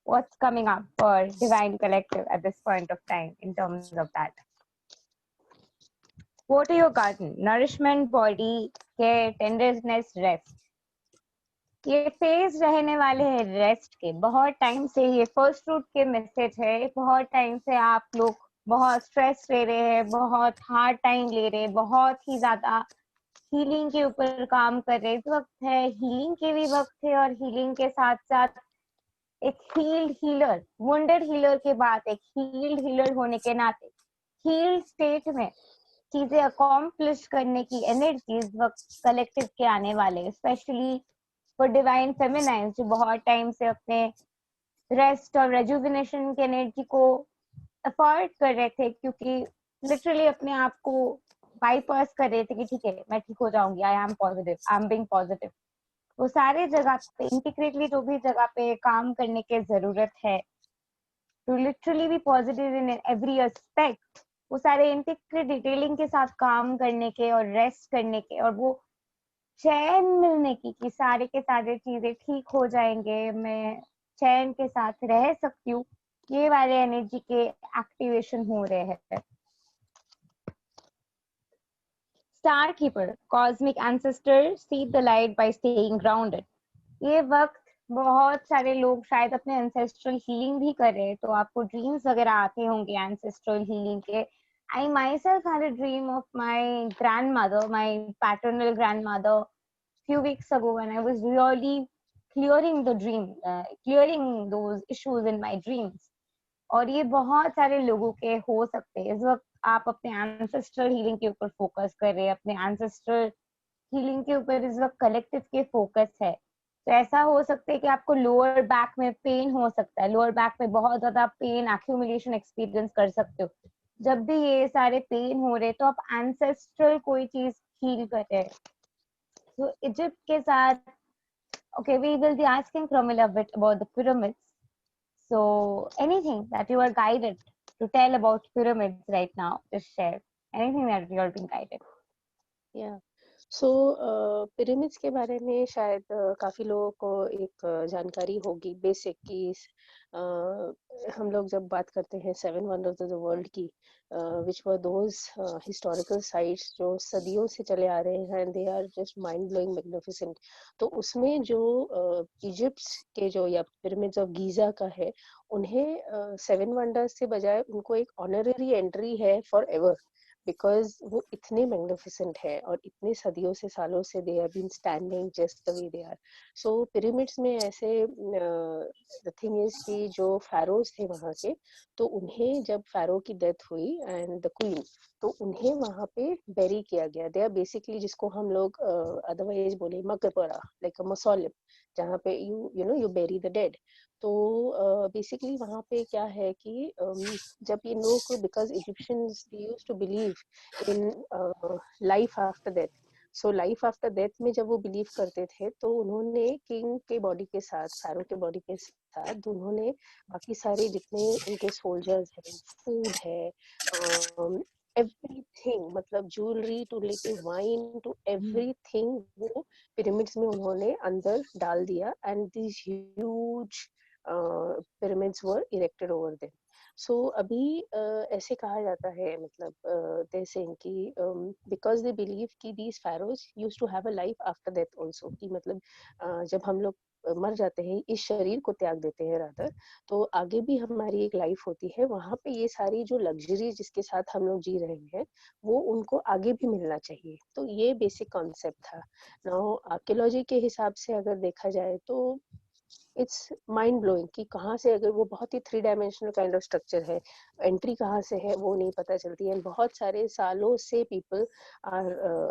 what's coming up for Divine Collective at this point of time in terms of that. Water your garden, nourishment, body care, tenderness, rest. ये phase रहने वाले हैं रेस्ट के. बहुत टाइम से ये फर्स्ट फ्रूट के message है. बहुत टाइम से आप लोग बहुत स्ट्रेस ले रहे हैं, बहुत हार्ड टाइम ले रहे हैं, बहुत ही ज्यादा हीलिंग के ऊपर काम कर रहे हैं. इस वक्त है हीलिंग के भी वक्त है, और हीलिंग के साथ साथ एक हील्ड हीलर, वुंडेड हीलर के बाद एक हील्ड हीलर होने के नाते हील्ड स्टेट में चीजें अकॉम्प्लिश करने की एनर्जी इस वक्त कलेक्टिव के आने वाले, स्पेशली फॉर डिवाइन फेमिनाइन जो बहुत टाइम से अपने रेस्ट और रेजुविनेशन की एनर्जी को अफोर्ड कर रहे थे, क्योंकि लिटरली अपने आप को बाईपास कर रहे थे कि ठीक है मैं ठीक हो जाऊंगी, I am positive, I am being positive. वो सारे जगह पे इंटीग्रेटली जो भी जगह पे काम करने की जरूरत है to literally be positive in every aspect, वो सारे इंटीग्रेट डिटेलिंग के साथ काम करने के और रेस्ट करने के और वो चैन मिलने की कि सारे के सारे चीजें ठीक हो जाएंगे, मैं चैन के साथ रह सकती हूँ, ये वाले एनर्जी के एक्टिवेशन हो रहे हैं. Star Keeper, Cosmic Ancestor, see the light by staying grounded. ये वक्त बहुत सारे लोग शायद अपने एंसेस्ट्रल हीलिंग भी कर रहे हैं, तो आपको ड्रीम्स वगैरह आते होंगे एंसेस्ट्रल हीलिंग के. I myself had a dream of my grandmother, my paternal grandmother, few weeks ago when I was really clearing the dream, clearing those issues in my dreams. और ये बहुत सारे लोगों के हो सकते हैं. इस वक्त आप अपने एंसेस्ट्रल हीलिंग के ऊपर फोकस कर रहे हैं, अपने एंसेस्ट्रल हीलिंग के ऊपर इस वक्त कलेक्टिव के फोकस है. तो ऐसा हो सकता है कि आपको लोअर बैक में पेन हो सकता है, लोअर बैक में बहुत ज्यादा पेन एक्यूमुलेशन एक्सपीरियंस कर सकते हो. जब भी ये सारे पेन हो रहे तो आप एंसेस्ट्रल कोई चीज हील कर रहे हैं. तो इजिप्ट के साथ okay, we will be asking Pramila a bit about the pyramids. So anything that you are guided to tell about pyramids right now, just share anything that you are being guided. yeah. So pyramids के बारे में शायद काफी लोगों को एक जानकारी होगी बेसिक कि हम लोग जब बात करते हैं 7 वंडर्स ऑफ द वर्ल्ड की, which were those historical sites जो सदियों से चले आ रहे हैं, and they are just mind blowing magnificent. तो उसमें जो इजिप्ट के जो या पिरामिड्स ऑफ गीजा का है, उन्हें 7 वंडर्स से बजाय उनको एक ऑनररी एंट्री है फॉर एवर. बिकॉज वो इतने मैग्निफिसेंट है और इतने सदियों से सालों से they have been standing just the way they are. So pyramids में ऐसे द थिंग इज कि जो फैरोज थे वहाँ के, तो उन्हें जब फैरो की डेथ हुई एंड द क्वीन, तो उन्हें वहाँ पे बेरी किया गया. दे आर बेसिकली जिसको हम लोग अदरवाइज बोले मकबरा, लाइक अ मसौलिम, जहाँ पे you know you bury the dead. तो बेसिकली वहाँ पे क्या है कि जब ये लोग, because Egyptians they used to believe in life after death, so life after death में जब वो बिलीव करते थे, तो उन्होंने किंग के बॉडी के साथ, फैरो के बॉडी के साथ, उन्होंने बाकी सारे जितने उनके सोल्जर्स हैं, फूड है, एवरीथिंग, मतलब ज्वेलरी टू लेके वाइन टू एवरीथिंग, वो पिरामिड्स में उन्होंने अंदर डाल दिया. And this huge pyramids were erected over them. So अभी ऐसे कहा जाता है, मतलब they saying कि because they believe कि these pharaohs used to have a life after death also, कि मतलब जब हम लोग मर जाते हैं, इस शरीर को त्याग देते हैं रादर, तो आगे भी हमारी एक लाइफ होती है. वहाँ पे ये सारी जो लग्जरी जिसके साथ हम लोग जी रहे हैं, वो उनको आगे भी मिलना चाहिए. तो ये बेसिक कॉन्सेप्ट था. नाउ आर्कियोलॉजी के हिसाब से अगर देखा जाए तो इट्स माइंड ब्लोइंग कि कहाँ से, अगर वो बहुत ही 3 डायमेंशनल काइंड ऑफ स्ट्रक्चर है, एंट्री कहाँ से है वो नहीं पता चलती है. बहुत सारे सालों से पीपल आर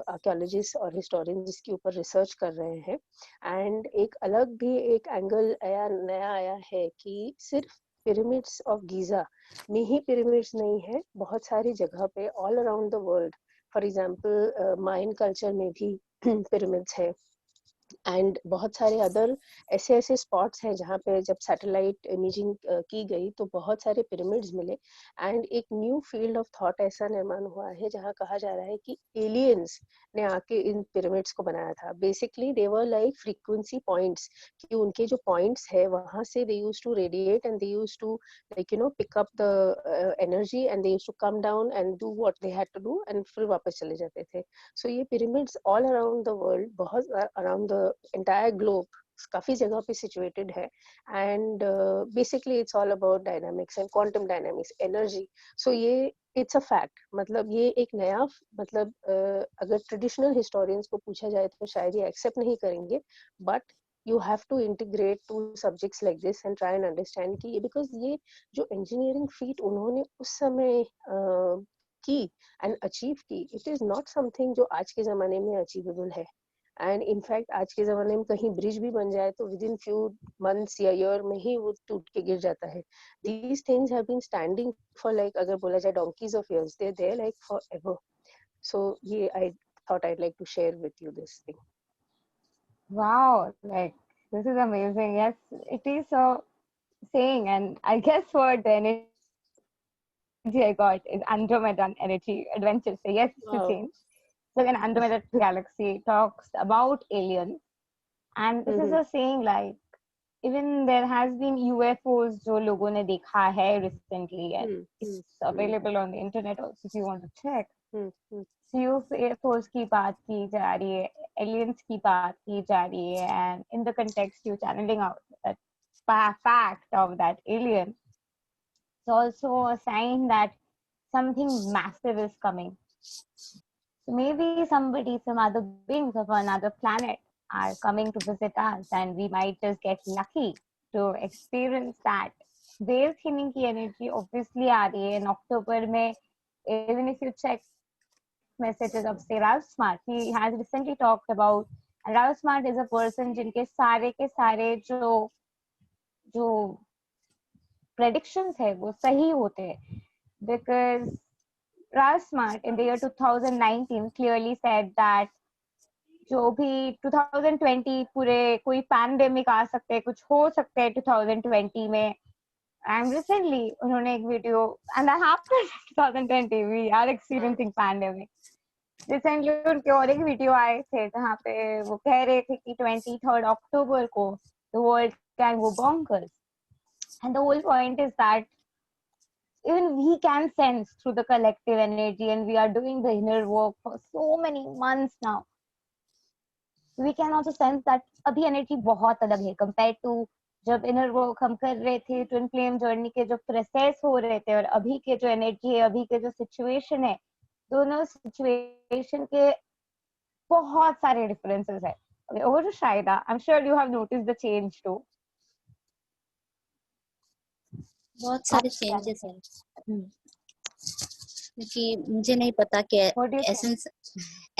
आर्कियोलॉजिस्ट और हिस्टोरियंस इसके ऊपर रिसर्च कर रहे हैं. एंड एक अलग भी एक एंगल नया आया है कि सिर्फ पिरामिड्स ऑफ गीजा में ही पिरामिड्स नहीं है, बहुत सारी जगह पे all around the world. For example Mayan culture में भी पिरामिड्स है. एंड बहुत सारे अदर ऐसे ऐसे स्पॉट्स हैं जहाँ पे जब सैटेलाइट इमेजिंग की गई तो बहुत सारे पिरामिड्स मिले. एंड एक न्यू फील्ड ऑफ थॉट ऐसा निर्माण हुआ है जहाँ कहा जा रहा है कि एलियंस ने आके इन पिरामिड्स को बनाया था. Basically they were like frequency points, कि उनके जो पॉइंट्स है वहां से they used to radiate and they used to like you know pick up the energy and they used to come down and do what they had to do and फिर वापस चले जाते थे. सो ये pyramids all around the world, बहुत around the entire globe, काफी जगह पे सिचुएटेड है. And basically it's all about dynamics and quantum dynamics, energy. So ये इट्स अ फैक्ट, मतलब ये एक नया, मतलब अगर ट्रेडिशनल हिस्टोरियंस को पूछा जाए तो शायद ये एक्सेप्ट नहीं करेंगे, but you have to integrate two subjects like this and try and understand कि ये, because ये जो engineering feat उन्होंने उस समय की एंड अचीव की, इट इज नॉट समथिंग जो आज के जमाने में अचीवेबल है. एंड इनफैक्ट आज के जमाने में कहीं ब्रिज भी बन जाए तो विद इन फ्यू मंथ्स या ईयर में ही वो टूट के गिर जाता है. These things have been standing for like, अगर बोला जाए donkeys of years, they they're like forever. So ये I thought I'd like to share with you this thing. Wow, like this is amazing. Yes, it is so saying, and I guess what the energy I got is Andromeda energy adventure. So yes, it's the Wow. same. So in Andromeda galaxy talks about aliens, and this is a saying like even there has been UFOs जो लोगों ने देखा है recently, and it's available on the internet also if you want to check. UFOs की बात की जा रही है, aliens की बात की जा रही है, and in the context you channeling out that fact of that alien, it's also a sign that something massive is coming. So maybe somebody, some other beings of another planet are coming to visit us, and we might just get lucky to experience that. Whale theming की energy obviously आ रही है. In October में, even if you check messages of say Ralph Smart, he has recently talked about, and Ralph Smart is a person जिनके सारे के सारे जो predictions है वो सही होते हैं, because Ralph Smart in the year 2019 clearly said that जो भी 2020 पूरे कोई पैंडेमिक आ सकते हैं, कुछ हो सकते हैं 2020 में. And recently उन्होंने एक video, and after 2020 we are experiencing pandemic. Recently उनके और एक वीडियो आए थे जहाँ पे वो कह रहे थे कि 23rd October को the world can go bonkers. And the whole point is that even we can sense through the collective energy, and we are doing the inner work for so many months now. We can also sense that अभी energy बहुत अलग है compared to जब inner work हम कर रहे थे, twin flame journey के जो process हो रहे थे, और अभी के जो energy है, अभी के जो situation है, दोनों सिचुएशन के बहुत सारे डिफरेंसेस है. Okay, over to Shaida. I'm sure you have noticed the change too. बहुत सारे चेंजेस है। क्योंकि मुझे नहीं पता कि What do you think?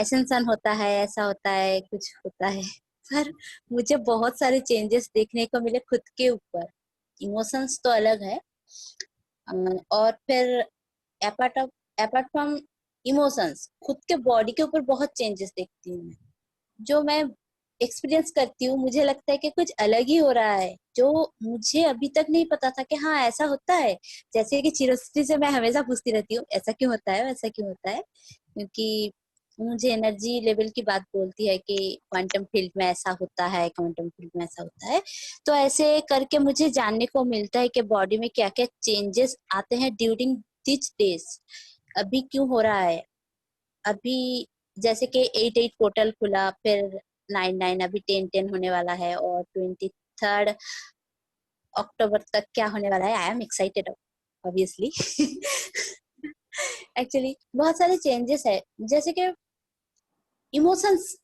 एसेंसन होता है, ऐसा होता है, कुछ होता है, पर मुझे बहुत सारे चेंजेस देखने को मिले खुद के ऊपर। इमोशंस तो अलग है, और फिर अपार्ट फ्रॉम इमोशंस, खुद के बॉडी के ऊपर बहुत चेंजेस देखती हूँ मैं। जो मैं एक्सपीरियंस करती हूँ, मुझे लगता है कि कुछ अलग ही हो रहा है, जो मुझे अभी तक नहीं पता था कि हाँ ऐसा होता है। जैसे कि चिरोसिटी से मैं हमेशा पूछती रहती हूँ, ऐसा क्यों होता है, ऐसा क्यों होता है, क्योंकि मुझे एनर्जी लेवल की बात बोलती है कि क्वांटम फील्ड में ऐसा होता है, क्वांटम फील्ड में ऐसा होता है। तो ऐसे करके मुझे जानने को मिलता है कि बॉडी में क्या क्या चेंजेस आते हैं ड्यूरिंग दिस डेज। अभी क्यों हो रहा है, अभी जैसे कि 8 पोर्टल खुला, फिर 9 अभी 10 होने वाला है, और 23 अक्टूबर तक क्या होने वाला है। I am excited obviously. Actually बहुत सारे चेंजेस है, जैसे कि इमोशंस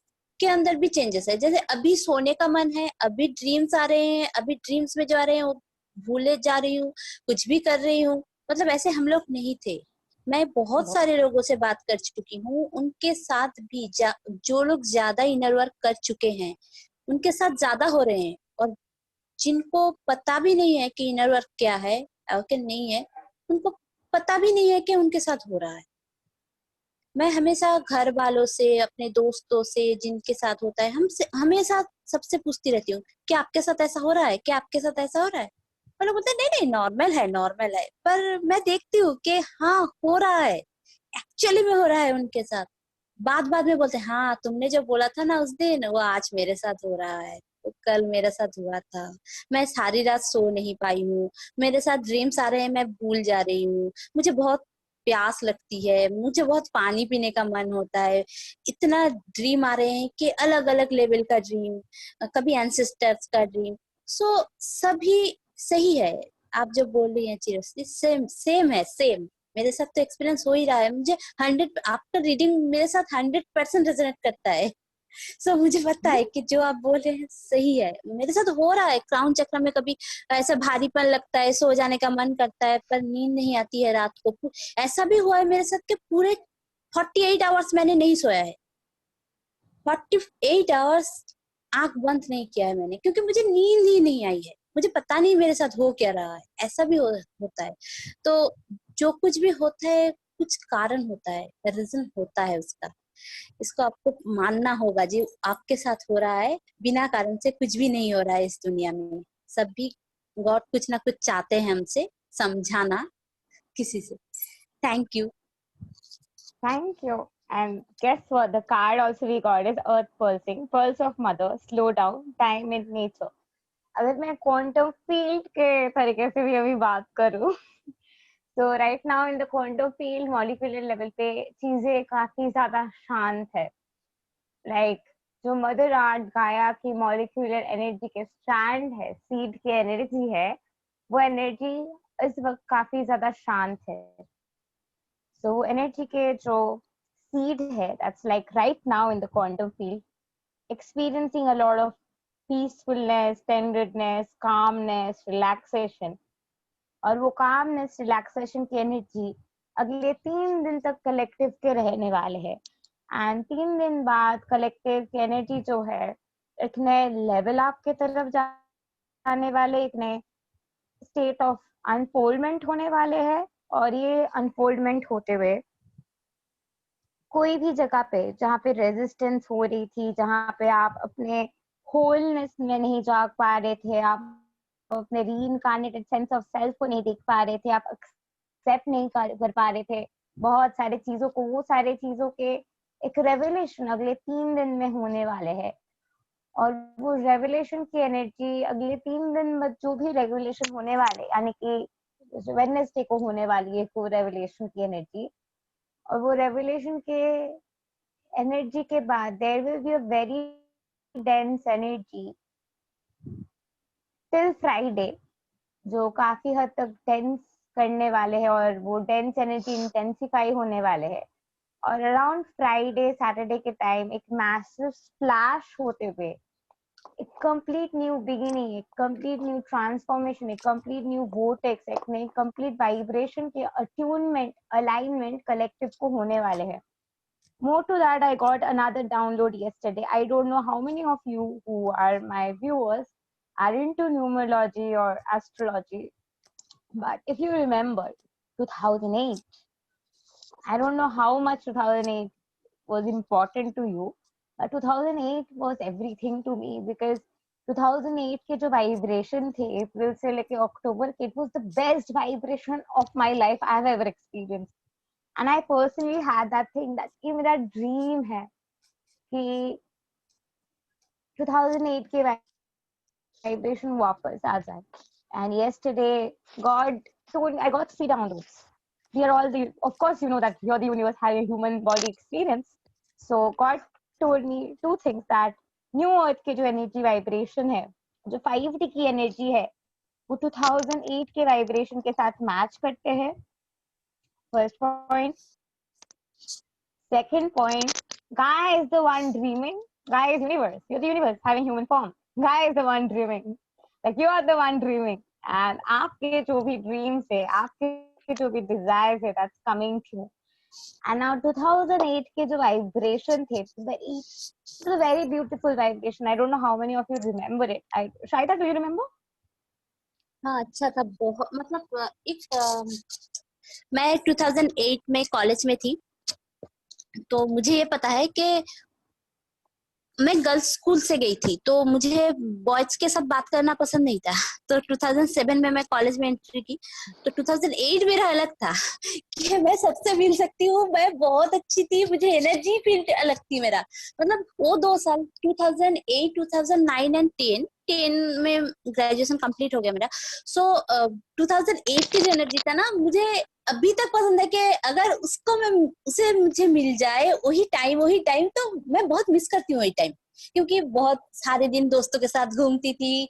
के अंदर भी चेंजेस है। जैसे अभी सोने का मन है, अभी ड्रीम्स आ रहे हैं, अभी ड्रीम्स में जो आ रहे हैं वो भूले जा रही हूँ, कुछ भी कर रही हूँ। मतलब ऐसे हम लोग नहीं थे। मैं बहुत सारे लोगों से बात कर चुकी हूँ, उनके साथ भी जो लोग ज्यादा इनर वर्क कर चुके हैं उनके साथ ज्यादा हो रहे हैं, और जिनको पता भी नहीं है कि इनर वर्क क्या है और क्या नहीं है, उनको पता भी नहीं है कि उनके साथ हो रहा है। मैं हमेशा घर वालों से, अपने दोस्तों से जिनके साथ होता है, हमसे हमेशा सबसे पूछती रहती हूँ कि आपके साथ ऐसा हो रहा है, क्या आपके साथ ऐसा हो रहा है। और लोग बोलते हैं नहीं नहीं नॉर्मल है, नॉर्मल है। पर मैं देखती हूँ कि हाँ हो रहा है, एक्चुअली में हो रहा है उनके साथ। बाद में बोलते हैं हाँ तुमने जो बोला था ना उस दिन, वो आज मेरे साथ हो रहा है, तो कल मेरे साथ हुआ था। मैं सारी रात सो नहीं पाई हूँ, मेरे साथ ड्रीम्स आ रहे हैं, मैं भूल जा रही हूँ, मुझे बहुत प्यास लगती है, मुझे बहुत पानी पीने का मन होता है। इतना ड्रीम आ रहे हैं कि अलग अलग लेवल का ड्रीम, कभी एंसेस्टर्स का ड्रीम। सो सभी सही है। आप जो बोल रही हैं चिरस्ती, सेम सेम है, सेम मेरे साथ तो एक्सपीरियंस हो ही रहा है। मुझे 100 आफ्टर रीडिंग मेरे साथ 100% रेजोनेट करता है। सो मुझे पता है कि जो आप बोल रहे हैं सही है, मेरे साथ हो रहा है। क्राउन चक्र में कभी ऐसा भारीपन लगता है, सो जाने का मन करता है, पर नींद नहीं आती है रात को। ऐसा भी हुआ है मेरे साथ कि पूरे 48 आवर्स मैंने नहीं सोया है। 48 आवर्स आंख बंद नहीं किया है मैंने, क्योंकि मुझे नींद ही नहीं आई है। मुझे पता नहीं मेरे साथ हो क्या रहा है। ऐसा भी होता है। तो जो कुछ भी होता है कुछ कारण होता है, रीजन होता है उसका। इसको आपको मानना होगा। जी आपके साथ हो रहा है, बिना कारण से कुछ भी नहीं हो रहा है इस दुनिया में। सभी गॉड कुछ ना कुछ चाहते हैं हमसे, समझाना किसी से। Thank you. Thank you. And guess what? The card also we got is Earth Pulsing, Pulse of Mother, Slow Down, Time in Nature. अगर मैं क्वांटम फील्ड के तरीके से भी अभी बात करूं, तो right now in the quantum field molecular level पे चीजें काफी ज्यादा शांत है. लाइक जो मदर अर्थ गाया की मॉलिक्यूलर एनर्जी के स्ट्रैंड है, सीड की एनर्जी है, वो एनर्जी इस वक्त काफी ज्यादा शांत है. So एनर्जी के जो seed है, that's like right now in the quantum field, experiencing a lot of peacefulness, tenderness, calmness, relaxation. और वो calmness, relaxation की एनर्जी अगले 3 दिन तक कलेक्टिव के रहने वाले हैं. एंड 3 दिन बाद कलेक्टिव की एनर्जी जो है एक नए लेवल आपके तरफ जाने वाले, एक नए स्टेट ऑफ अनफोल्डमेंट होने वाले हैं. और ये अनफोल्डमेंट होते हुए कोई भी जगह पे जहाँ पे रेजिस्टेंस हो रही थी, जहाँ पे आप अपने होलनेस में नहीं जाग पा रहे थे, आप अपने रीइंकार्नेटेड सेंस ऑफ सेल्फ को नहीं देख पा रहे थे, आप एक्सेप्ट नहीं कर पा रहे थे बहुत सारे चीजों को, वो सारे चीजों के एक रेवलेशन अगले 3 दिन में होने वाले हैं. और वो रेवलेशन की एनर्जी अगले 3 दिन में जो भी रेवलेशन होने वाले, यानी कि वेडनेसडे को होने वाली है वो रेवलेशन की एनर्जी. और वो रेवलेशन के एनर्जी के बाद there will be a very dense energy till Friday, जो काफी हद तक डेंस करने वाले हैं, और वो डेंस एनर्जी इंटेंसिफाई होने वाले हैं. और अराउंड फ्राइडे सैटरडे के टाइम एक मैसिव स्प्लैश होते हुए एक कंप्लीट न्यू बिगिनिंग, एक कंप्लीट न्यू ट्रांसफॉर्मेशन, एक कंप्लीट न्यू वोर्टेक्स, एक नई कंप्लीट वाइब्रेशन के अट्यूनमेंट, अलाइनमेंट कलेक्टिव को होने वाले हैं. More to that, I got another download yesterday. I don't know how many of you who are my viewers are into numerology or astrology, but if you remember 2008, I don't know how much 2008 was important to you, but 2008 was everything to me because 2008 के जो vibration थे अप्रैल से लेके अक्टूबर के, it was the best vibration of my life I have ever experienced. And I personally had that thing that कि मेरा dream है कि 2008 के vibration वापस आ जाए. And yesterday, God told me, I got 3 downloads. We are all the, of course, you know that you're the universe having a human body experience. So God told me 2 things, that new earth के जो energy vibration है, जो 5D की energy है, वो 2008 के vibration के साथ match करते हैं. First point. Second point, Gaia is the one dreaming. Gaia is universe. You're the universe having human form. Gaia is the one dreaming. Like you are the one dreaming. And आपके जो भी dreams है, आपके जो भी desires है, that's coming true. And now 2008 के जो vibration थे, it was a very beautiful vibration. I don't know how many of you remember it. Shaita, do you remember? हाँ, अच्छा था बहुत. मतलब मैं 2008 में कॉलेज में थी, तो मुझे ये पता है कि मैं गर्ल्स स्कूल से गई थी, तो मुझे बॉयज के साथ बात करना पसंद नहीं था. तो 2007 में मैं कॉलेज में एंट्री की, तो 2008 मेरा अलग था कि मैं सबसे मिल सकती हूँ, मैं बहुत अच्छी थी, मुझे एनर्जी फील्ड अलग थी मेरा. मतलब वो 2 साल 2008, 2009 एंड 10 में ग्रेजुएशन कंप्लीट हो गया मेरा. सो 2008 की जो एनर्जी था ना, मुझे अभी तक पसंद है कि अगर उसको मैं उसे मुझे मिल जाए वही टाइम, तो मैं बहुत मिस करती हूँ वही टाइम, क्योंकि बहुत सारे दिन दोस्तों के साथ घूमती थी,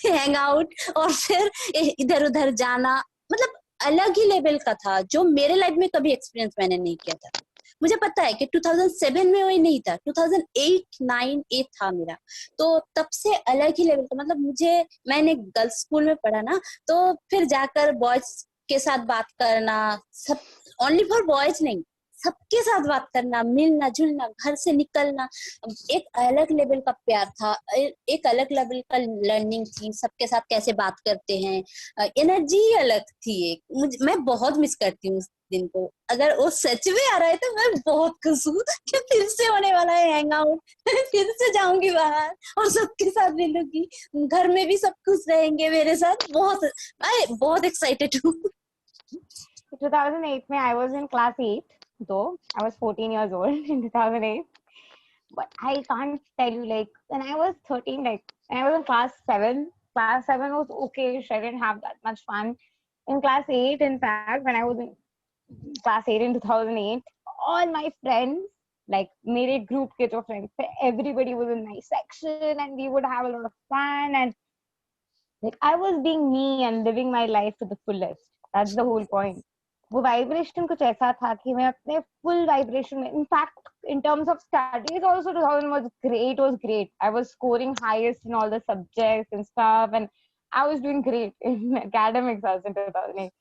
हैंग आउट, और फिर इधर उधर जाना. मतलब अलग ही लेवल का था, जो मेरे लाइफ में कभी एक्सपीरियंस मैंने नहीं किया था. मुझे पता है कि 2007 में वही नहीं था, 2008, 9, 8 था मेरा. तो तब से अलग ही लेवल का. मतलब मैंने गर्ल्स स्कूल में पढ़ा ना, तो फिर जाकर बॉयज के साथ बात करना, सब ओनली फॉर बॉयज नहीं, सबके साथ बात करना, मिलना जुलना, घर से निकलना, एक अलग लेवल का प्यार था, एक अलग लेवल का लर्निंग थी. सबके साथ कैसे बात करते हैं, एनर्जी अलग थी. एक मैं बहुत मिस करती हूँ उस दिन को. अगर वो सच में आ रहा है तो मैं बहुत खुश हूँ कि फिर से होने वाला है हैंग आउट. फिर से जाऊंगी बाहर और सबके साथ मिलूंगी, घर में भी सब खुश रहेंगे मेरे साथ. मैं बहुत एक्साइटेड हूँ. 2008 में I was in class 8, though I was 14 years old in 2008. But I can't tell you, like when I was 13, like when I was in class 7 was okay. I didn't have that much fun. In class 8, in fact, when I was in class 8 in 2008, all my friends, like मेरे group के जो friends थे, everybody was in my section and we would have a lot of fun, and like I was being me and living my life to the fullest. That's the whole point. वो vibration कुछ ऐसा था कि मैं अपने full vibration में, in fact in terms of studies also 2000 was great. I was scoring highest in all the subjects and stuff, and I was doing great in academics also in 2008.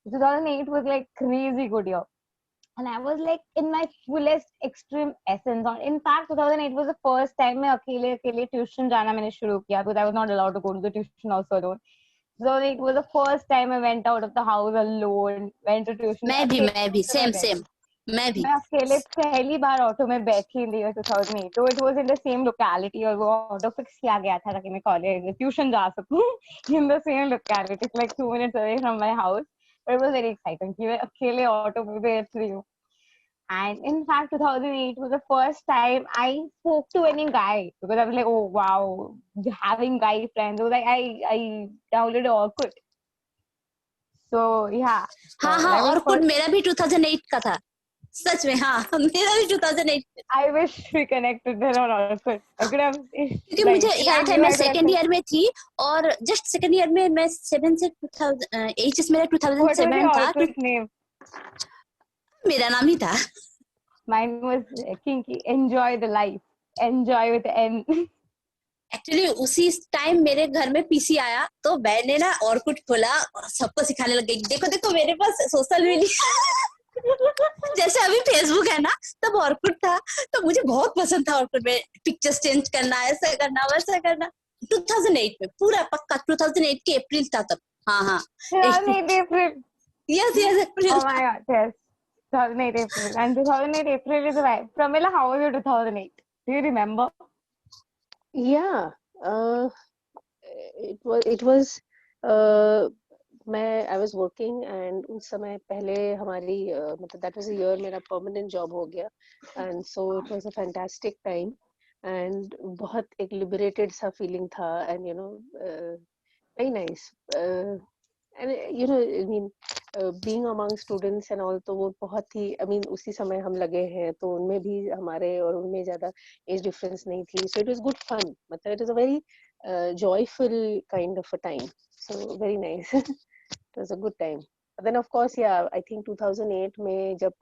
2008 was like crazy good year, and I was like in my fullest extreme essence. And in fact 2008 was the first time मैं अकेले tuition जाना मैंने शुरू किया, because I was not allowed to go to the tuition also alone. So it was the first time I went out of the house alone, went to tuition. मैं भी same. मैं अकेले पहली बार ऑटो में बैठी in the year 2008. So it was in the same locality, और वो auto fix किया गया था ताकि मैं कॉलेज ट्यूशन जा सकूं in the same locality. It's like 2 minutes away from my house. But it was very exciting कि मैं अकेले ऑटो में बैठ रही हूँ. And in fact, 2008 was the first time I spoke to any guy, because I was like, oh wow, having guy friends. I was like, I downloaded Orkut. So yeah. हाँ, Orkut मेरा भी 2008 का था. सच में हाँ, मेरा भी 2008. I wish we connected then on Orkut. I could have. क्योंकि मुझे याद है मैं सेकंड ईयर में थी, और जस्ट सेकंड ईयर में मैं 7 से 2008 मेरा 2007 था. Name? मेरा नाम ही था। Mine was Kinky. Enjoy the life. Enjoy with N. Actually उसी टाइम मेरे घर में पीसी आया तो मैंने ना ऑर्कुट खोला और सबको सिखाने लग गई, देखो देखो मेरे पास सोशल मीडिया जैसे अभी फेसबुक है ना, तब ऑर्कुट था। तो मुझे बहुत पसंद था ऑर्कुट में पिक्चर्स चेंज करना, ऐसा करना वैसा करना। 2008 में पूरा पक्का 2008 के अप्रैल था तब। हाँ हाँ 2008 April. Yes yes April Oh my God, yes. 2008 April. And 2008 April is right. Pramila, how was your 2008? Do you remember? Yeah, it was I was working and उस समय पहले हमारी मतलब that was a year मेरा permanent job हो गया, and so it was a fantastic time and बहुत एक liberated सा feeling था, and very nice, and I mean being among students and all, तो वो बहुत ही I mean उसी समय हम लगे हैं तो उनमें भी हमारे और उनमें ज़्यादा age difference नहीं थी, so it was good fun, मतलब it was a very joyful kind of a time, so very nice. It was a good time. But then of course, yeah, I think 2008 में जब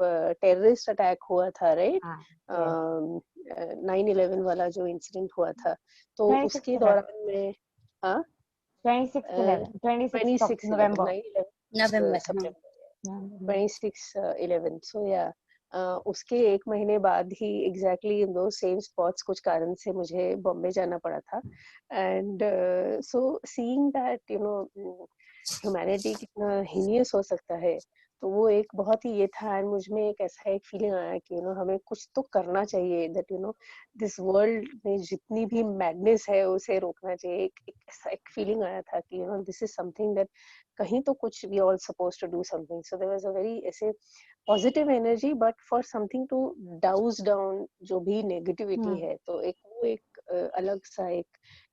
terrorist attack हुआ था, right? Yes. 9/11 वाला जो incident हुआ था, तो 26th उसके 11. दौरान में हाँ 26th 11. 26th of 26/11 November. November. September 26/11, so yeah, उसके एक महीने बाद ही exactly in those same spots कुछ कारण से मुझे बॉम्बे जाना पड़ा था, and so seeing that humanity कितना हीनियस हो सकता है, तो वो एक बहुत ही ये था, एंड मुझ में एक ऐसा एक फीलिंग आया कि हमें कुछ तो करना चाहिए, दैट दिस वर्ल्ड में जितनी भी मैडनेस है उसे रोकना चाहिए। एक ऐसा एक फीलिंग आया था कि दिस इज समथिंग दैट कहीं तो कुछ we all suppose to do something, so there was a very ऐसे positive energy but for something to douse down जो भी नेगेटिविटी है, तो एक वो एक अलग सा एक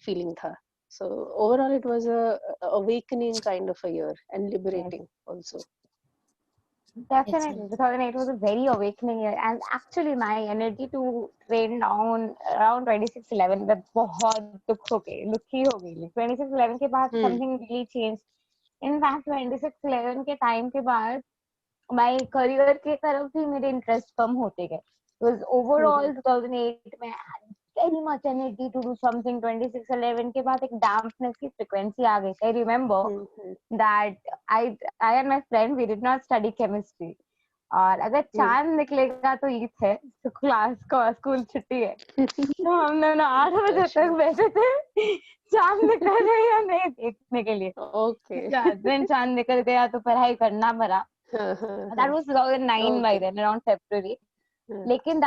फीलिंग था। So overall, it was a awakening kind of a year and Yes. liberating also. Definitely, 2008 was a very awakening year, and actually my energy to train down around 26/11 में बहुत दुखी हो गई 26/11 के बाद something really changed. In fact 26/11 के time के बाद my career के तरफ भी मेरे interest कम होते गए, because overall 2008 में I had very much energy to do something. 26/11 के बाद एक dampness की frequency आ गई. I remember that I and my friend we did not study chemistry. और अगर चांद निकलेगा तो ईद है, तो क्लास को स्कूल छुट्टी है, तो हम दोनों 8 बजे तक बैठे थे चांद निकल रहा है या नहीं देखने के लिए। Okay. then चांद निकल गया तो पढ़ाई करना पड़ा। That was 2009 by then, around February. लेकिन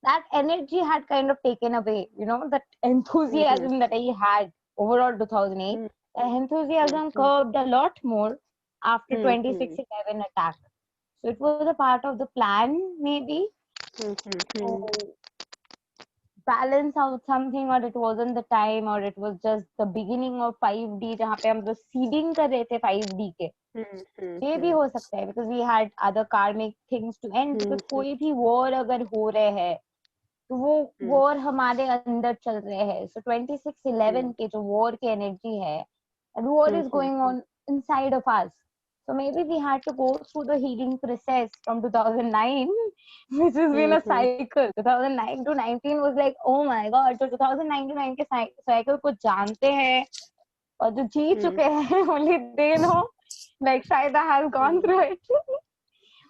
that energy had kind of taken away, that enthusiasm that I had overall 2008. The enthusiasm curbed a lot more after 26/11 attack. So it was a part of the plan, maybe, to balance out something, or it wasn't the time, or it was just the beginning of 5D, जहाँ पे हम लोग seeding कर रहे थे 5D के। ये भी हो सकता है, because we had other karmic things to end, because कोई भी war अगर हो रहे हैं तो वो war हमारे अंदर चल रहे हैं। So 26/11 के जो war की energy है, and war is going on inside of us. So maybe we had to go through the healing process from 2009, which has been a cycle. 2009 to 19 was like, oh my God, तो 2009 to 9 के cycle को जानते हैं और जो जी चुके हैं, only they know. Like Shaida has gone through it.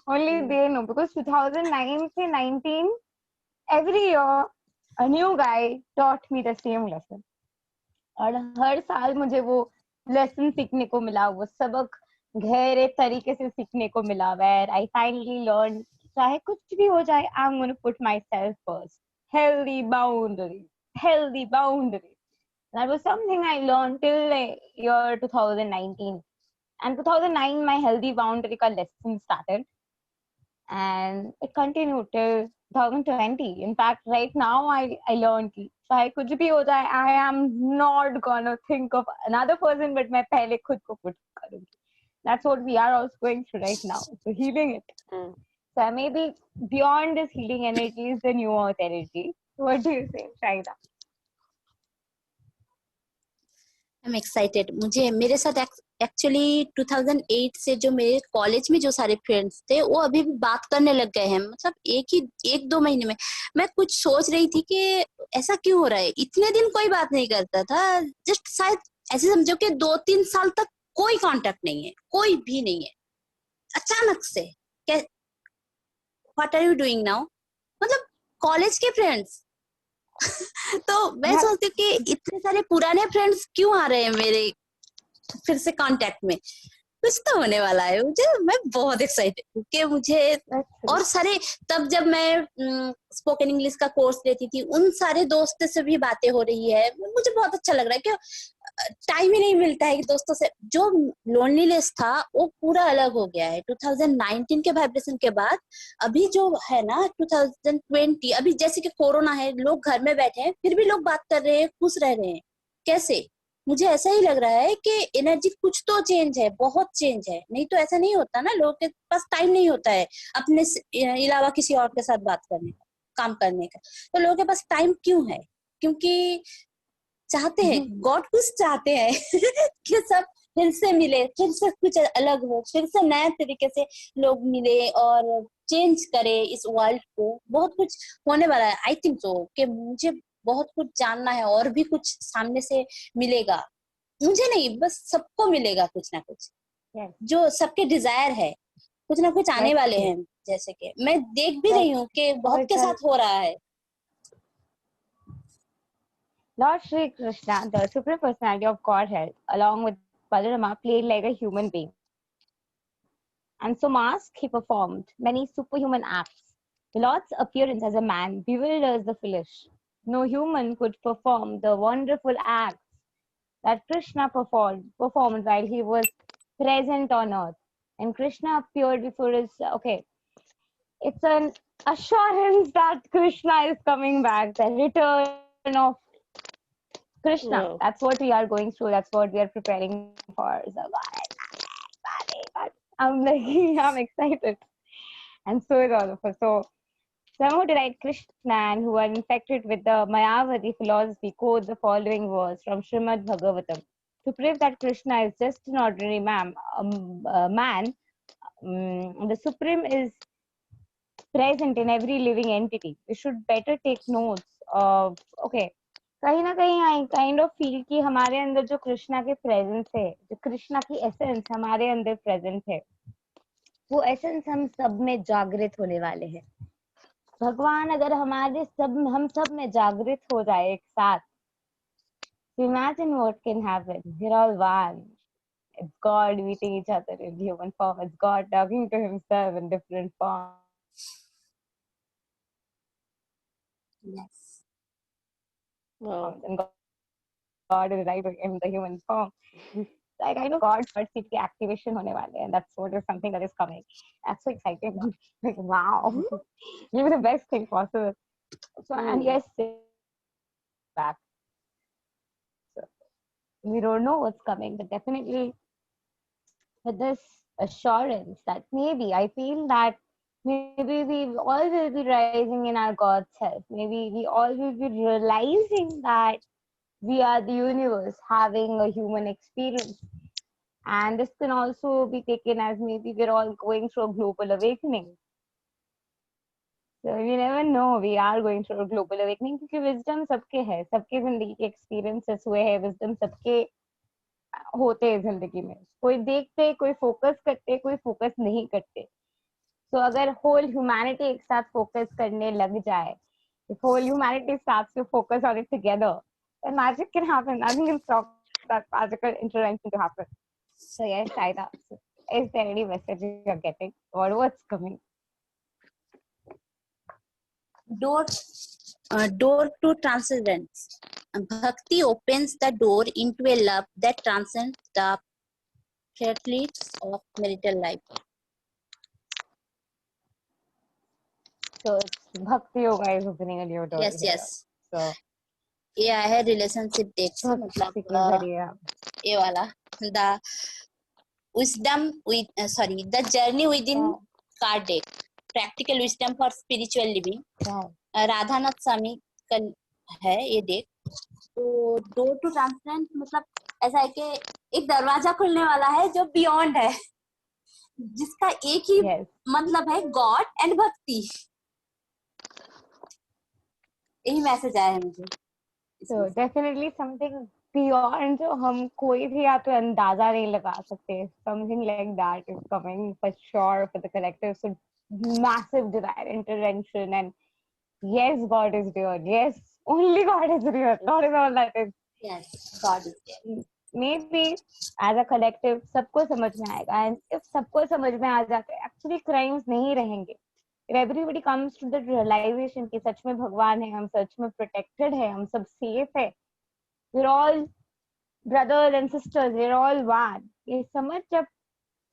Only they know, because 2009 to 19, every year a new guy taught me the same lesson. और हर साल मुझे वो लेसन सीखने को मिला, वो सबक गहरे तरीके से सीखने को मिला, where I finally learned चाहे कुछ भी हो जाए, I'm going to put myself first. Healthy boundaries. That was something I learned till the year 2019. And 2009 my healthy boundary का lesson started, and it continued till 2020. In fact, right now I learned कि चाहे कुछ भी हो जाए, I am not gonna think of another person, but मैं पहले खुद को put करूँगी. That's what we are also going through right now. So healing it. So maybe beyond this healing energy is the new earth energy. What do you say, Shaida? I'm excited. मुझे मेरे साथ actually 2008 से जो मेरे college में जो सारे friends थे वो अभी भी बात करने लग गए हैं, मतलब एक दो महीने में। मैं कुछ सोच रही थी कि ऐसा क्यों हो रहा है, इतने दिन कोई बात नहीं करता था, जस्ट शायद ऐसे समझो कि 2-3 साल तक कोई कांटेक्ट नहीं है, कोई भी नहीं है। अचानक से what are you doing now, मतलब कॉलेज के फ्रेंड्स। तो मैं हाँ, सोचती हूँ कि इतने सारे पुराने फ्रेंड्स क्यों आ रहे हैं मेरे फिर से कांटेक्ट में, कुछ तो होने वाला है। मैं बहुत एक्साइटेड हूँ कि मुझे that's और सारे, तब जब मैं स्पोकन इंग्लिश का कोर्स लेती थी उन सारे दोस्तों से भी बातें हो रही है, मुझे बहुत अच्छा लग रहा है कि टाइम ही नहीं मिलता है कि दोस्तों से, जो लोनलीनेस था वो पूरा अलग हो गया है 2019 के वाइब्रेशन के बाद। अभी जो है ना 2020, अभी जैसे कि कोरोना है, लोग घर में बैठे हैं फिर भी लोग बात कर रहे हैं, खुश रह रहे हैं। कैसे, मुझे ऐसा ही लग रहा है कि एनर्जी कुछ तो चेंज है, बहुत चेंज है। नहीं तो ऐसा नहीं होता ना, लोगों के पास टाइम नहीं होता है अपने अलावा किसी और के साथ बात करने का, काम करने का। तो लोगों के पास टाइम क्यों है, क्योंकि चाहते हैं, true. गॉड कुछ चाहते हैं कि सब फिर से मिले, फिर से कुछ अलग हो, फिर से नए तरीके से लोग मिले और चेंज करे इस वर्ल्ड को। बहुत कुछ होने वाला है, आई थिंक सो कि मुझे बहुत कुछ जानना है और भी कुछ सामने से मिलेगा। मुझे नहीं, बस सबको मिलेगा कुछ ना कुछ, Yes, जो सबके डिजायर है, कुछ ना कुछ आने that's वाले true. हैं। जैसे कि मैं देख भी रही Like, हूँ कि बहुत के because साथ हो रहा है। Lord Sri Krishna, the supreme personality of Godhead, along with Balarama, played like a human being. And so mask, he performed many superhuman acts. The Lord's appearance as a man bewilders the foolish. No human could perform the wonderful acts that Krishna performed while he was present on earth. And Krishna appeared before his, okay, it's an assurance that Krishna is coming back, the return of Krishna. Wow. That's what we are going through. That's what we are preparing for. So, I'm like, I'm excited. And so is all of us. So, some who deride Krishna and who are infected with the Mayavadi philosophy quote the following verse from Srimad Bhagavatam. To prove that Krishna is just an ordinary man, the Supreme is present in every living entity. We should better take notes of, okay, कहीं ना कहीं I kind of feel कि हमारे अंदर जो कृष्णा के presence है, जो कृष्णा की एसेंस हमारे अंदर प्रेजेंट है, वो एसेंस हम सब में जागृत होने वाले हैं। भगवान अगर हम सब में जागृत हो जाए एक साथ, imagine what can happen. We're all one. It's God meeting each other in human form. It's God talking to himself in different forms. Yes. Wow. And God is right in the human form. Like I know God first seat की activation होने वाले हैं. That's what is something that is coming. That's so exciting. Like wow, you were the best thing possible. So and yes, back. So, we don't know what's coming, but definitely with this assurance that maybe I feel that maybe we all will be rising in our God's help. Maybe we all will be realizing that we are the universe having a human experience. And this can also be taken as maybe we're all going through a global awakening. So we never know, we are going through a global awakening क्योंकि wisdom सबके है, सबके जिंदगी के experiences हुए हैं, wisdom सबके होते हैं जिंदगी में। कोई देखते, कोई फोकस करते, कोई फोकस नहीं करते। तो अगर whole humanity एक साथ फोकस करने लग जाए, if whole humanity starts to focus on it together, then magic can happen. Nothing can stop that magical intervention to happen. So yes, Saida, is there any message you're getting or what's coming? Door to transcendence. Bhakti opens the door into a love that transcends the threats of marital life. So it's Bhakti Yoga is opening a new door Yes, here. yes. So ये है relationship देख से, Bhakti मतलब के जरिए ये वाला the wisdom with the journey within card deck, practical wisdom for spiritual living. wow. Radhanath Swami का है ये डेक। तो डोर टू ट्रांसपेरेंट मतलब ऐसा है कि एक दरवाजा खुलने वाला है जो बियॉन्ड है, जिसका एक ही Yes. मतलब है गॉड एंड भक्ति। यही मैसेज आया है मुझे So इसमें। definitely something beyond जो हम कोई भी या तो अंदाजा नहीं लगा सकते. Something like that is coming for sure for the collective. So massive divine intervention, and yes, God is real. Yes, only God is real. God is all that is. Yes, God is there. Maybe as a collective सबको समझ में आएगा, and if सबको समझ में आ जाता है, actually crimes नहीं रहेंगे. If everybody comes to the realization कि सच में भगवान है, हम सच में protected है, हम सब safe है, we're all brothers and sisters, we're all one. ये समझ जब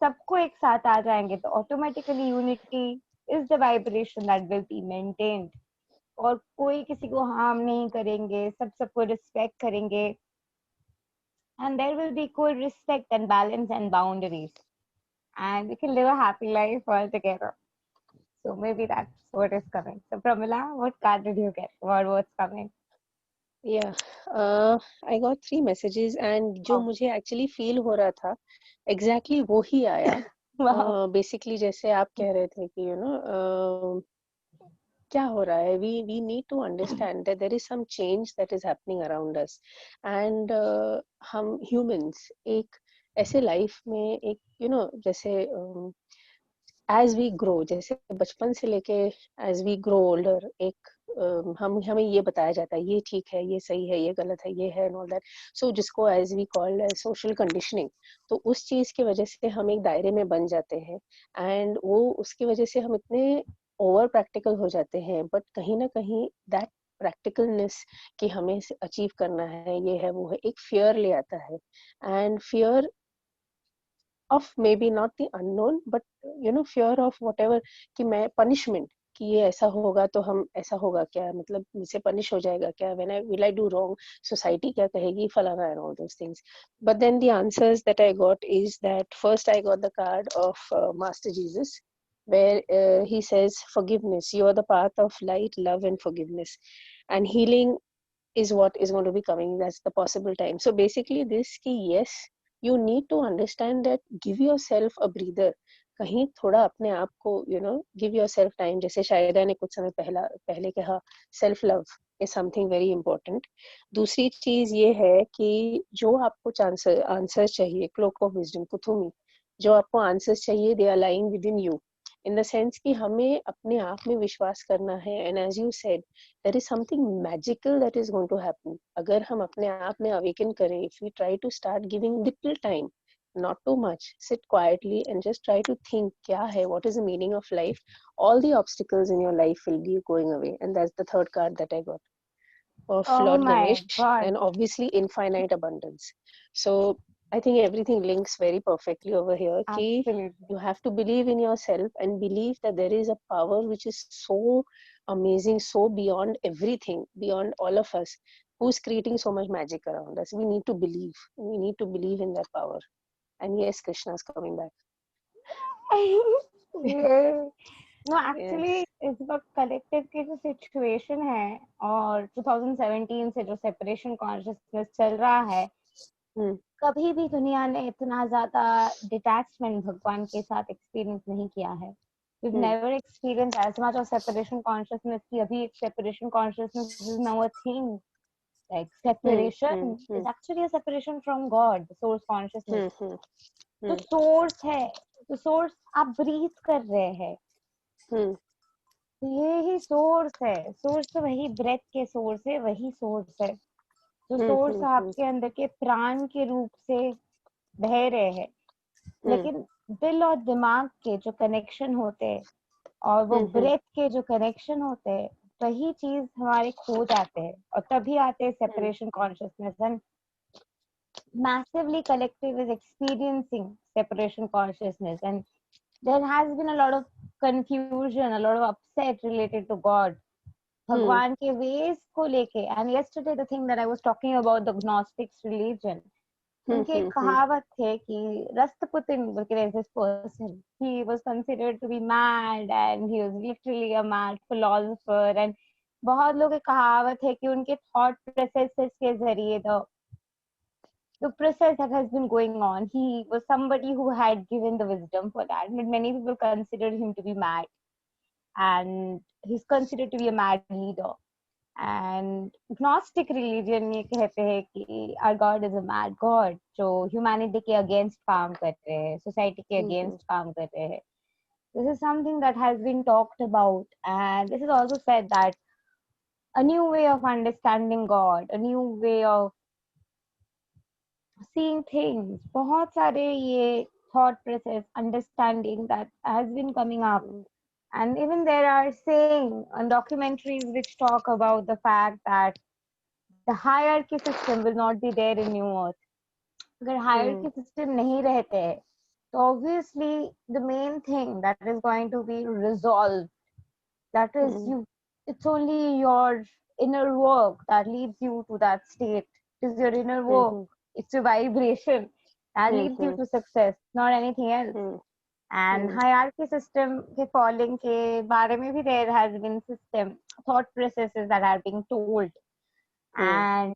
सबको एक साथ आ जाएंगे तो automatically unity is the vibration that will be maintained. और कोई किसी को harm नहीं करेंगे, सब सबको respect करेंगे, and there will be equal respect and balance and boundaries, and we can live a happy life all together. So maybe that's what is coming. So Pramila, what card did you get? Or what's coming? Yeah, I got 3 messages and जो Oh. मुझे actually feel हो रहा था exactly वो ही आया. Wow. Basically जैसे आप कह रहे थे कि क्या हो रहा है, we need to understand that there is some change that is happening around us, and हम humans एक ऐसे life में एक जैसे as we grow, जैसे बचपन से लेके as we grow older, एक हमें ये बताया जाता है ये ठीक है, ये सही है, ये गलत है, ये है and all that. So जिसको as we call as social conditioning, तो उस चीज की वजह से हम एक दायरे में बन जाते हैं, and वो उसकी वजह से हम इतने ओवर प्रैक्टिकल हो जाते हैं, बट कहीं ना कहीं दैट प्रैक्टिकलनेस कि हमें अचीव करना है, ये है वो है, एक फियर ले आता है, and fear of maybe not the unknown but fear of whatever कि मैं punishment कि ये ऐसा होगा तो हम ऐसा होगा क्या, मतलब मुझसे punish हो जाएगा क्या, when I will I do wrong, society क्या कहेगी, फलाना and all those things. But then the answers that I got is that first I got the card of Master Jesus, where he says forgiveness, you are the path of light, love and forgiveness, and healing is what is going to be coming. That's the possible time. So basically this ki yes, you need to understand that, give yourself a breather, कहीं थोड़ा अपने आप को give yourself time. जैसे शायदा ने कुछ समय पहले कहा, self love is something very important. दूसरी चीज ये है कि जो आपको आंसर चाहिए, cloak of wisdom कुथुमी, जो आपको आंसर्स चाहिए, they are lying within you, in the sense कि हमें अपने आप में विश्वास करना है, and as you said, there is something magical that is going to happen. अगर हम अपने आप में awaken करें, if we try to start giving little time, not too much, sit quietly and just try to think क्या है, what is the meaning of life, all the obstacles in your life will be going away. And that's the third card that I got of Oh Lord my Ganesh, God. and obviously infinite abundance. So I think everything links very perfectly over here. Ki Absolutely. you have to believe in yourself and believe that there is a power which is so amazing, so beyond everything, beyond all of us, who's creating so much magic around us. We need to believe. We need to believe in that power. And yes, Krishna is coming back. Yes. No, actually Yes. इस वक्त collective की जो situation है और 2017 से जो separation consciousness चल रहा है, कभी भी दुनिया ने इतना ज्यादा डिटैचमेंट भगवान के साथ एक्सपीरियंस नहीं किया है. We've never experienced as much of separation consciousness कि अभी एक separation consciousness is now a thing. Like separation is actually a separation from God, the source consciousness. तो source है, तो source आप breathe कर रहे हैं, ये ही source है. source तो वही breath के source है, वही source है. जो source आपके अंदर के प्राण के रूप से बह रहे हैं, लेकिन दिल और दिमाग के जो कनेक्शन होते हैं और वो ब्रेथ के जो कनेक्शन होते हैं, वही चीज हमारे खो जाते हैं, और तभी आते हैं separation consciousness. And massively collective is experiencing separation consciousness, and there has been a lot of confusion, a lot of upset related to God, भगवान के ways को लेके. And yesterday the thing that I was talking about, the Gnostics religion, उनकी एक कहावत थे कि Rasputin, this person, he was considered to be mad and he was literally a mad philosopher, and बहुत लोग की कहावत है कि उनके thought processes के जरिए the the process that has been going on. He was somebody who had given the wisdom for that, but many people considered him to be mad, and he's considered to be a mad leader. And Gnostic religion ये कहते हैं कि our God is a mad God जो humanity के against काम कर रहे हैं, society के against काम कर रहे हैं. This is something that has been talked about, and this is also said that a new way of understanding God, a new way of seeing things, बहुत सारे ये thought process, understanding that has been coming up. And even there are saying on documentaries which talk about the fact that the hierarchy system will not be there in New Earth. अगर hierarchy system नहीं रहते हैं, so obviously the main thing that is going to be resolved, that is you, it's only your inner work that leads you to that state. It is your inner work. It's your vibration that leads you to success, not anything else. And hierarchy system के falling के बारे में भी there has been system thought processes that are being told, and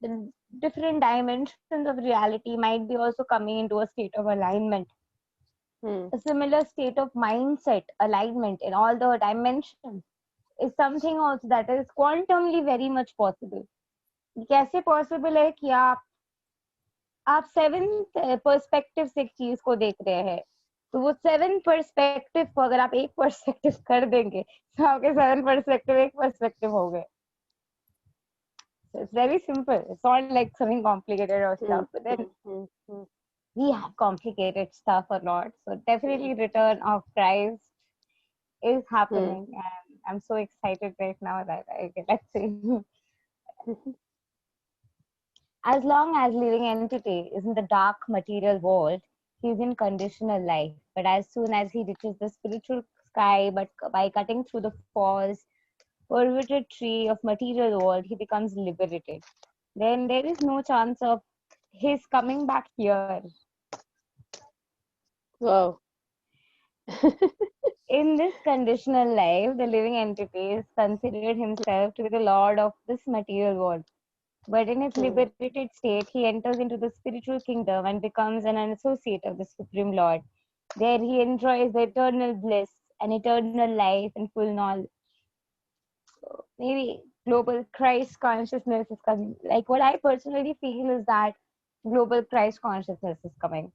the different dimensions of reality might be also coming into a state of alignment. A similar state of mindset alignment in all the dimensions is something also that is quantumly very much possible. कैसे possible है कि आप 7 perspective से एक चीज को देख रहे हैं, तो वो 7 पर्सपेक्टिव को अगर आप एक पर्सपेक्टिव कर देंगे तो आपके 7 पर्सपेक्टिव एक पर्सपेक्टिव हो गए. So it's very simple. It's not like something complicated or stuff. But then we have complicated stuff a lot. So definitely return of Christ is happening, and I'm so excited right now that let's see. As long as living entity is in the dark material world, he is in conditional life. But as soon as he reaches the spiritual sky, but by cutting through the false, perverted tree of material world, he becomes liberated. Then there is no chance of his coming back here. Wow. In this conditional life, the living entity is considered himself to be the lord of this material world. But in his liberated state, he enters into the spiritual kingdom and becomes an associate of the Supreme Lord. There he enjoys the eternal bliss and eternal life and full knowledge. So maybe global Christ consciousness is coming. Like what I personally feel is that global Christ consciousness is coming.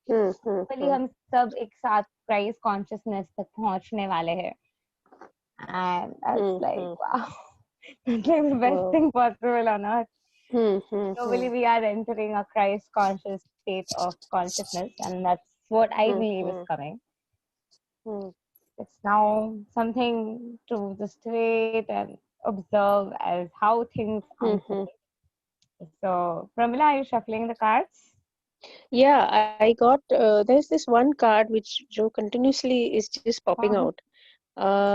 Hopefully हम सब एक साथ Christ consciousness तक पहुंचने वाले हैं. And that's like wow. That's like the best thing possible on earth. Globally, we are entering a Christ conscious state of consciousness, and that's what I believe is coming. It's now something to just wait and observe as how things unfold. So, Pramila, are you shuffling the cards? Yeah, I got, there's this one card which Joe continuously is just popping out.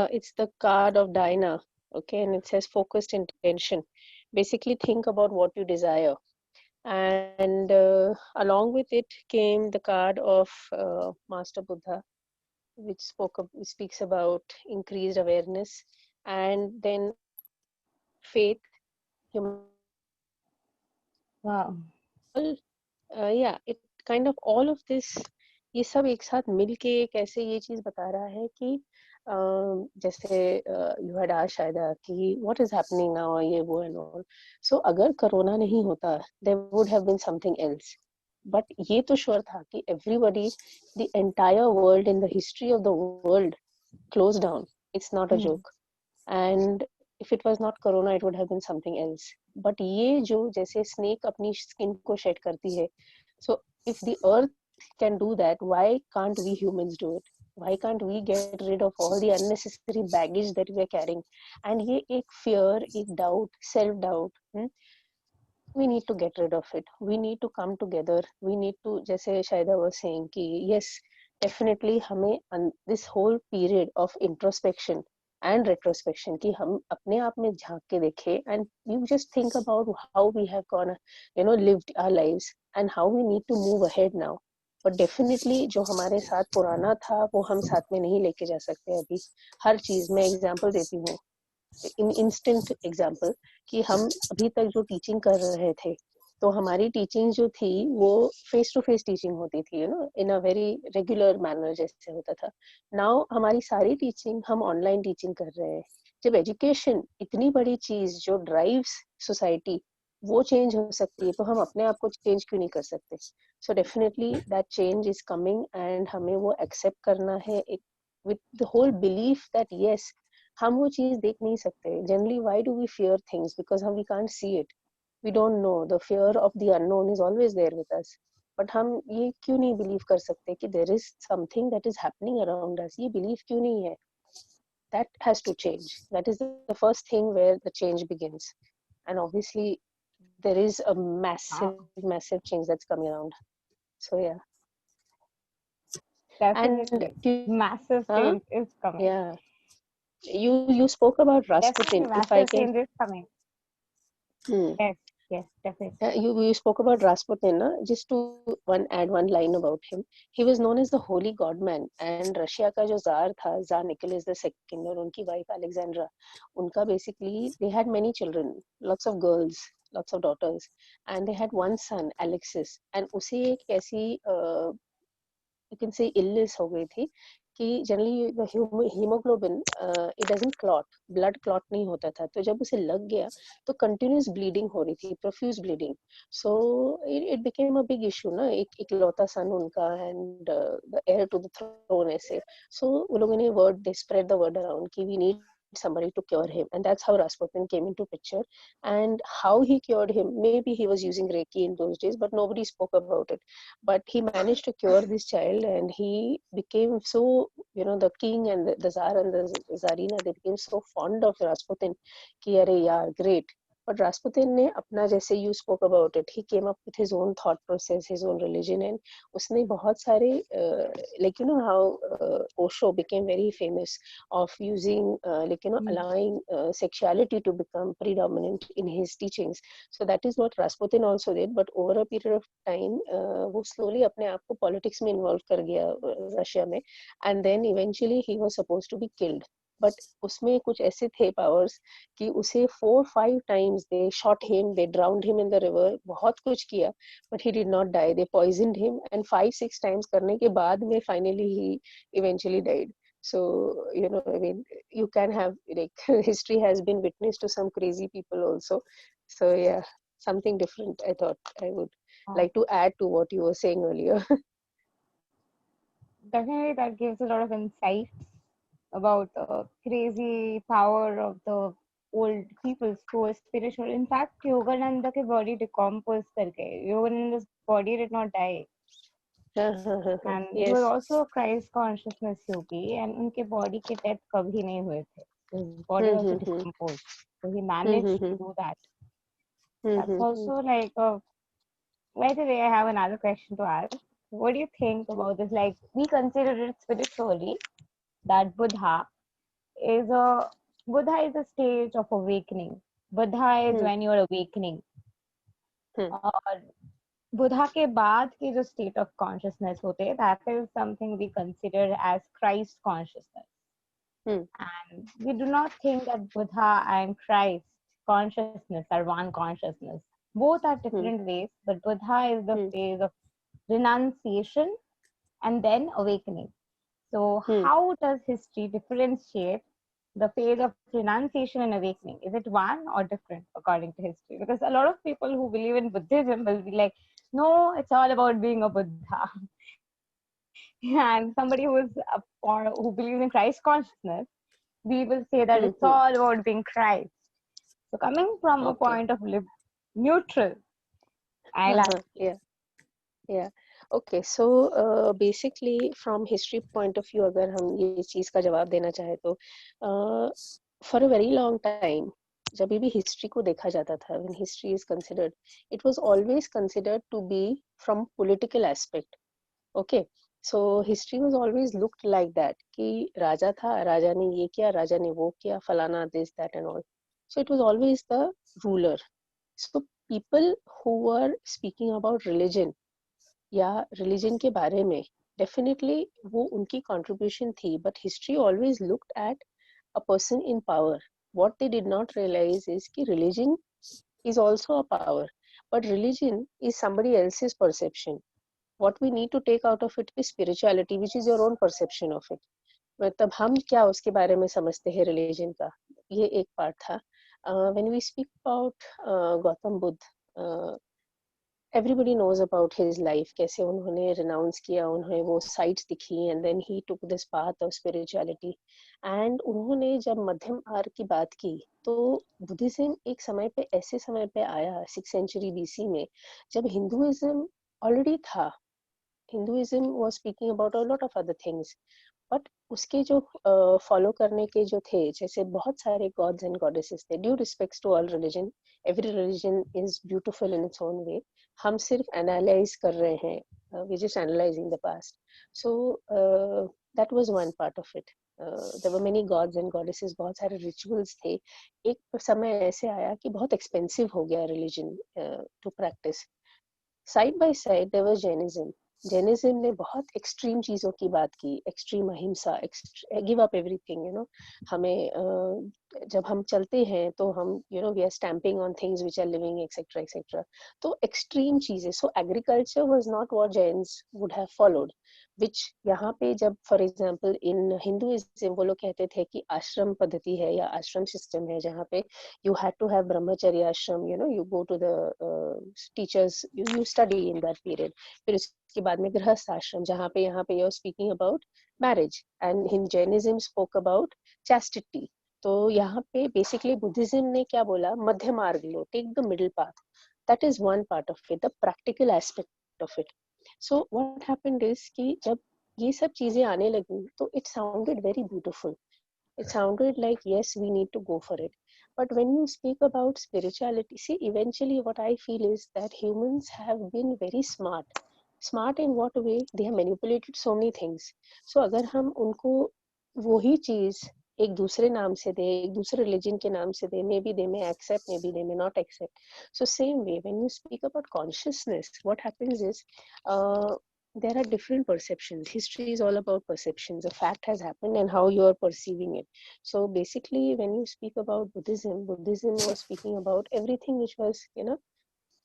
It's the card of Dinah. Okay, and it says focused intention. Basically, think about what you desire. And along with it came the card of Master Buddha, which speaks about increased awareness, and then faith, Wow. Yeah, it kind of all of this, ये सब एक साथ मिलके एक ऐसे ये चीज बता रहा है कि जैसे you had asked शायदा कि what is happening now, ये वो and all. So अगर कोरोना नहीं होता, there would have been something else. But ये तो sure था कि everybody, the entire world in the history of the world closed down. It's not a joke. And if it was not corona, it would have been something else. But ये जो जैसे snake अपनी skin को shed करती है, so if the earth can do that, why can't we humans do it? Why can't we get rid of all the unnecessary baggage that we are carrying? And ये एक fear, एक doubt, self-doubt, we need to get rid of it. We need to come together. We need to, जैसे शायदा was saying कि yes, definitely हमें this whole period of introspection and retrospection कि हम अपने आप में झांक के देखें, and you just think about how we have gone, lived our lives and how we need to move ahead now. But definitely जो हमारे साथ पुराना था वो हम साथ में नहीं लेके जा सकते अभी. हर चीज मैं एग्जांपल देती हूँ, इन इंस्टेंट एग्जांपल कि हम अभी तक जो टीचिंग कर रहे थे, तो हमारी टीचिंग जो थी वो फेस टू फेस टीचिंग होती थी, you know, in a very regular manner जैसे होता था. नाउ हमारी सारी टीचिंग हम ऑनलाइन टीचिंग कर रहे हैं. जब एजुकेशन इतनी बड़ी चीज जो ड्राइव्स सोसाइटी वो चेंज हो सकती है, तो हम अपने आप को चेंज क्यों नहीं कर सकते? So definitely that change is coming and हमें वो एक्सेप्ट करना है, एक with the whole belief that yes, हम वो चीज देख नहीं सकते. Generally why do we fear things? Because हम we can't see it. We don't know. The fear of the unknown is always there with us. But हम ये क्यों नहीं believe कर सकते कि there is something that is happening around us? ये belief क्यों नहीं है? That has to change. That is the first thing where the change begins. And obviously there is a massive change that's coming around. So yeah. Definitely, And massive huh? change is coming. Yeah. You spoke about Definitely, Rasputin. If I massive can. change is coming. Hmm. Yes, yes, definitely. You spoke about Rasputin, na? Just to add one line about him. He was known as the Holy God Man, and Russia का जो Tsar था, Tsar Nicholas II, और उनकी wife Alexandra, उनका basically they had many children, lots of girls, lots of daughters, and they had one son, Alexis, and उसे एक ऐसी you can say illness हो गई थी कि generally the haemoglobin it doesn't clot, blood clot नहीं होता था. तो जब उसे लग गया तो कंटिन्यूस ब्लीडिंग हो रही थी, profuse bleeding. So it became a big issue ना, एक इकलौता सन उनका and the heir to the throne ऐसे. सो वो लोगों ने word, they spread the word around कि we need somebody to cure him, and that's how Rasputin came into picture. And how he cured him, maybe he was using Reiki in those days, but nobody spoke about it. But he managed to cure this child, and he became so, you know, the king and the Tsar and the Tsarina, they became so fond of Rasputin ki are yaar great. But Rasputin ने अपना, जैसे you spoke about it, he came up with his own thought process, his own religion, and उसने बहुत सारे like you know how Osho became very famous of using like you know allowing sexuality to become predominant in his teachings. So that is what Rasputin also did, but over a period of time वो slowly अपने आप को politics में involve कर गया Russia में, and then eventually he was supposed to be killed. But उसमें कुछ ऐसे थे powers कि उसे 4-5 times they shot him, they drowned him in the river, बहुत कुछ किया, but he did not die. They poisoned him, and 5-6 times करने के बाद में finally he eventually died. So you know, I mean, you can have like history has been witness to some crazy people also. So yeah, something different I thought I would like to add to what you were saying earlier. Definitely, that gives a lot of insights about the crazy power of the old people's who were spiritual. In fact, Yogananda के body decomposed कर गए. Yogananda's body did not die, and he was Yes. also a Christ consciousness yogi, and उनके body के death कभी नहीं हुए थे. His body also decomposed, so he managed to do that. That's also like a. By the way, I have another question to ask. What do you think about this? Like, we consider it spiritually that Buddha is a stage of awakening. Buddha is when you're awakening. और बुद्धा के बाद के जो state of consciousness होते हैं, that is something we consider as Christ consciousness. And we do not think that Buddha and Christ consciousness are one consciousness. Both are different ways, but Buddha is the phase of renunciation and then awakening. So how does history differentiate the phase of renunciation and awakening? Is it one or different according to history? Because a lot of people who believe in Buddhism will be like, no, it's all about being a Buddha. And somebody who believes in Christ consciousness, we will say that it's all about being Christ. So coming from a point of neutral, I'll ask you. Yeah. Okay. So basically from history point of view, अगर हम ये चीज का जवाब देना चाहे तो for a very long time, जब भी history को देखा जाता था, when history is considered, it was always considered to be from political aspect. Okay. So history was always looked like that कि राजा था, राजा ने ये किया, राजा ने वो किया, फलाना, this, that and all. So it was always the ruler. So people who were speaking about religion या रिलीजन के बारे में डेफिनेटली वो उनकी कंट्रीब्यूशन थी, but history always looked at a person in power. What they did not realise is कि religion is also a power, but religion is somebody else's perception. What we need to take out of it is spirituality, which is your own perception of it. मतलब हम क्या उसके बारे में समझते हैं religion का, ये एक पार्ट था. When we speak about Gautam Buddha, everybody knows about his life, कैसे उन्होंने renounce किया, उन्हें वो sights दिखी, and then he took this path of spirituality. And उन्होंने जब मध्यम मार्ग की बात की, तो बुद्धिज्म एक समय पे ऐसे समय पे आया 6th century BC में, जब हिंदुइज्म ऑलरेडी था. Hinduism was speaking about a lot of other things, but उसके जो फॉलो करने के जो थे, जैसे बहुत सारे गॉड्स एंड गॉडेसेस थे. Due respects to all religion, every religion is beautiful in its own way. हम सिर्फ एनालाइज कर रहे हैं, we just analysing the past. So that was one part of it. There were many gods and goddesses, बहुत सारे rituals थे. एक समय ऐसे आया कि बहुत एक्सपेंसिव हो गया religion to practise. Side by side there was Jainism. Jainism ने बहुत एक्सट्रीम चीजों की बात की, extreme ahimsa, give up everything, you know. हमें जब हम चलते हैं तो हम, you know, we are stamping on things which are living, etcetera etcetera. तो एक्सट्रीम चीजें. So agriculture was not what Jains would have followed, which यहाँ पे जब फॉर एग्जांपल इन हिंदुइज्म वो लोग कहते थे कि आश्रम पद्धति है या आश्रम सिस्टम है, जहाँ पे you had to have brahmacharya ashram, you know, you go to the teachers, you study in that period. फिर उसके बाद में गृहस्थ आश्रम, जहाँ पे यहाँ पे you're speaking about marriage, and in Jainism spoke about chastity. तो यहाँ पे basically Buddhism ने क्या बोला, मध्य मार्ग लो, take the middle path. That is one part of it, the practical aspect of it. So what happened is कि जब ये सब चीजें आने लगी, तो it sounded very beautiful. It sounded like, yes, we need to go for it. But when you speak about spirituality, see, eventually what I feel is that humans have been very smart. Smart in what way? They have manipulated so many things. So अगर हम उनको वही चीज एक दूसरे नाम से दे, एक दूसरे religion के नाम से दे, maybe they may accept, maybe they may not accept. So same way, when you speak about consciousness, what happens is, there are different perceptions. History is all about perceptions. A fact has happened and how you are perceiving it. So basically, when you speak about Buddhism, Buddhism was speaking about everything which was, you know,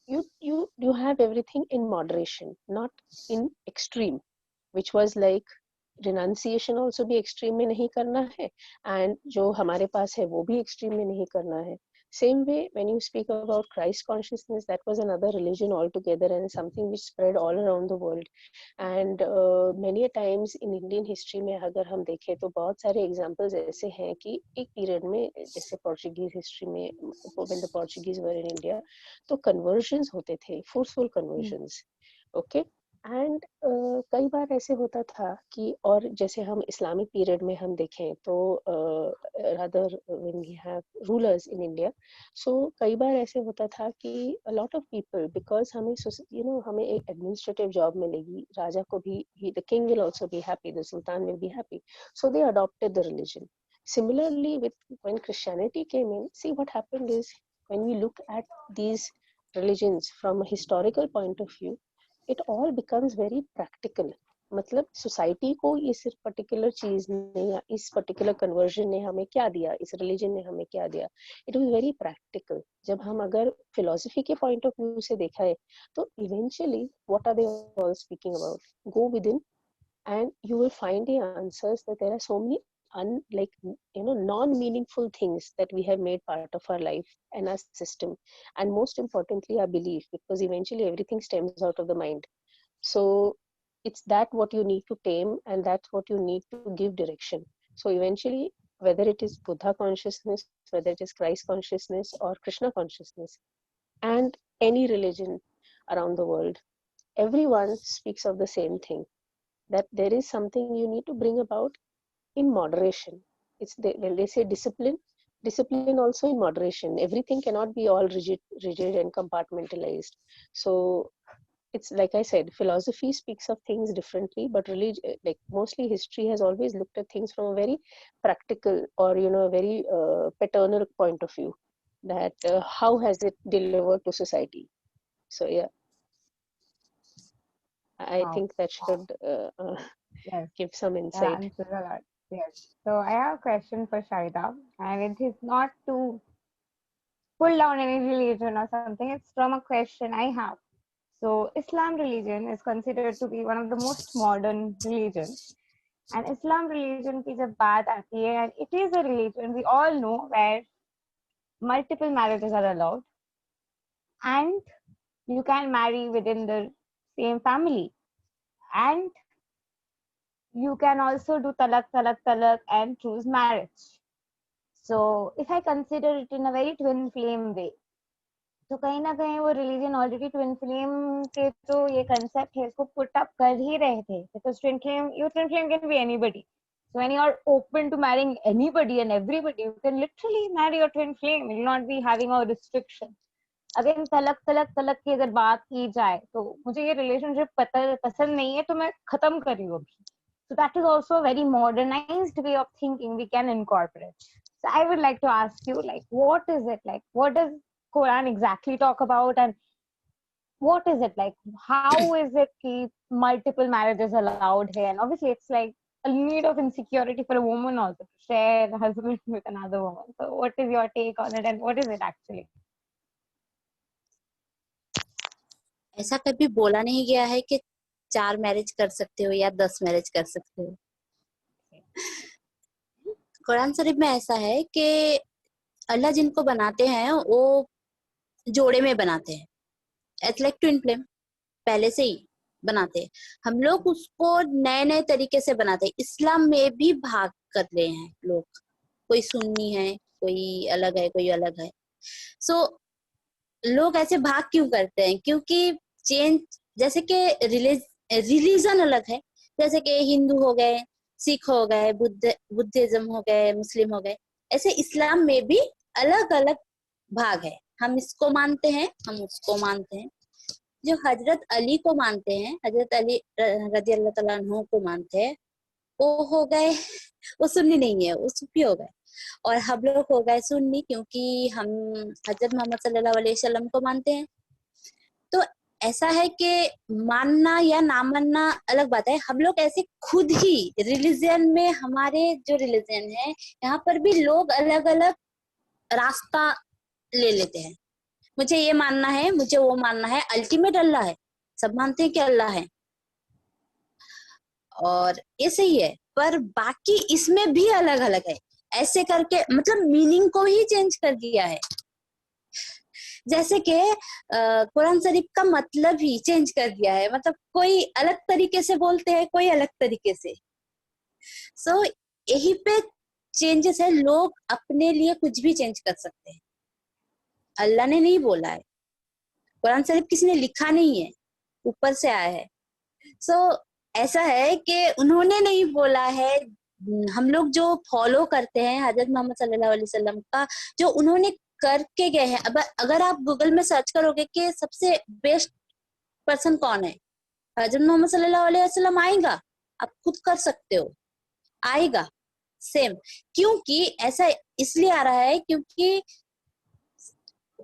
you have everything in moderation, not in extreme, which was like renunciation also भी extreme में नहीं करना है, and जो हमारे पास है वो भी extreme में नहीं करना है. Same way, when you speak about Christ consciousness, that was another religion altogether and something which spread all around the world. And many a times in Indian history में अगर हम देखें तो बहुत सारे examples ऐसे हैं कि एक period में, जैसे Portuguese history में, when the Portuguese were in India, तो conversions होते थे, forceful conversions. Okay. एंड कई बार ऐसे होता था कि, और जैसे हम इस्लामिक पीरियड में हम देखें तो rather when we have rulers in India, so कई बार ऐसे होता था कि a lot of people, because हमें, यू नो, हमें एक एडमिनिस्ट्रेटिव जॉब मिलेगी, राजा को भी, the king will also be happy, the sultan will be happy, so they adopted the religion. Similarly, when Christianity came in, see what happened is, when we look at these religions from a historical point of view, it all becomes very practical. मतलब society को ये सिर्फ particular चीज ने या इस particular conversion ने हमें क्या दिया, इस रिलीजन ने हमें क्या दिया, इट वाज वेरी प्रैक्टिकल. जब हम अगर फिलोसफी के पॉइंट ऑफ व्यू से देखा है, तो eventually what are they all speaking about, go within and you will find the answers that there are so many like, you know, non-meaningful things that we have made part of our life and our system, and most importantly our belief, because eventually everything stems out of the mind. So it's that what you need to tame, and that's what you need to give direction. So eventually, whether it is Buddha consciousness, whether it is Christ consciousness or Krishna consciousness, and any religion around the world, everyone speaks of the same thing, that there is something you need to bring about in moderation. When they say discipline, discipline also in moderation. Everything cannot be all rigid and compartmentalized. So it's like I said, philosophy speaks of things differently, but religion, like mostly history, has always looked at things from a very practical, or, you know, a very paternal point of view, that how has it delivered to society. So yeah, I Wow. think that should Yes, give some that insight. answers a lot. Yes. So I have a question for Sharita, and it is not to pull down any religion or something. It's from a question I have. So Islam religion is considered to be one of the most modern religions. And Islam religion की जब बात आती है, and it is a religion we all know where multiple marriages are allowed, and you can marry within the same family, and you can also do talak, talak, talak, and choose marriage. So if I consider it in a very twin flame way, तो कहीं ना कहीं वो religion already twin flame के तो ये concept है इसको पुट अप कर ही रहे थे, because twin flame can be anybody. So when you are open to marrying anybody and everybody, you can literally marry your twin flame. You will not be having a restriction. Again तलक तलक तलक की अगर बात की जाए तो मुझे ये रिलेशनशिप पसंद नहीं है तो मैं खत्म कर रही हूँ अभी. So that is also a very modernized way of thinking we can incorporate. So I would like to ask you, like, what is it like? What does Quran exactly talk about, and what is it like? How is it that multiple marriages allowed here? And obviously, it's like a need of insecurity for a woman also to share a husband with another woman. So, what is your take on it, and what is it actually? ऐसा कभी बोला नहीं गया है कि 4 marriage कर सकते हो या 10 मैरिज कर सकते हो. कुरान शरीफ में ऐसा है कि अल्लाह जिनको बनाते हैं वो जोड़े में बनाते हैं, इट्स लाइक ट्विन फ्लेम, पहले से ही बनाते हैं. हम लोग उसको नए नए तरीके से बनाते हैं. इस्लाम में भी भाग कर रहे हैं लोग, कोई सुन्नी है, कोई अलग है, कोई अलग है. सो लोग ऐसे भाग क्यों करते हैं? क्योंकि चेंज, जैसे कि रिलीजन अलग है, जैसे कि हिंदू हो गए, सिख हो गए, बुद्धिज्म हो गए, मुस्लिम हो गए, ऐसे इस्लाम में भी अलग अलग भाग है. हम इसको मानते हैं, हम उसको मानते हैं. जो हजरत अली को मानते हैं, हजरत अली रजी अल्लाह तआला अन्हु को मानते हैं, वो हो गए, वो सुन्नी नहीं है, वो सूफी हो गए. और हम लोग हो गए सुन्नी क्योंकि हम हजरत मोहम्मद सल्लल्लाहु अलैहि वसल्लम को मानते हैं. तो ऐसा है कि मानना या ना मानना अलग बात है. हम लोग ऐसे खुद ही रिलीजन में, हमारे जो रिलीजन है यहाँ पर भी लोग अलग अलग रास्ता ले लेते हैं. मुझे ये मानना है, मुझे वो मानना है, अल्टीमेट अल्लाह है, सब मानते हैं कि अल्लाह है और ये सही है, पर बाकी इसमें भी अलग अलग है. ऐसे करके मतलब मीनिंग को ही चेंज कर दिया है. जैसे कि कुरान शरीफ का मतलब ही चेंज कर दिया है. मतलब कोई अलग तरीके से बोलते हैं, कोई अलग तरीके से. सो यही पे चेंजेस है. लोग अपने लिए कुछ भी चेंज कर सकते हैं. अल्लाह ने नहीं बोला है, कुरान शरीफ किसी ने लिखा नहीं है, ऊपर से आया है. सो ऐसा है कि उन्होंने नहीं बोला है. हम लोग जो फॉलो करते हैं हजरत मोहम्मद सल्लल्लाहु अलैहि वसल्लम का, जो उन्होंने करके गए हैं. अब अगर आप गूगल में सर्च करोगे कि सबसे बेस्ट पर्सन कौन है, हजरत मोहम्मद सल्लल्लाहु अलैहि वसल्लम आएगा, आप खुद कर सकते हो, आएगा सेम. क्योंकि ऐसा इसलिए आ रहा है क्योंकि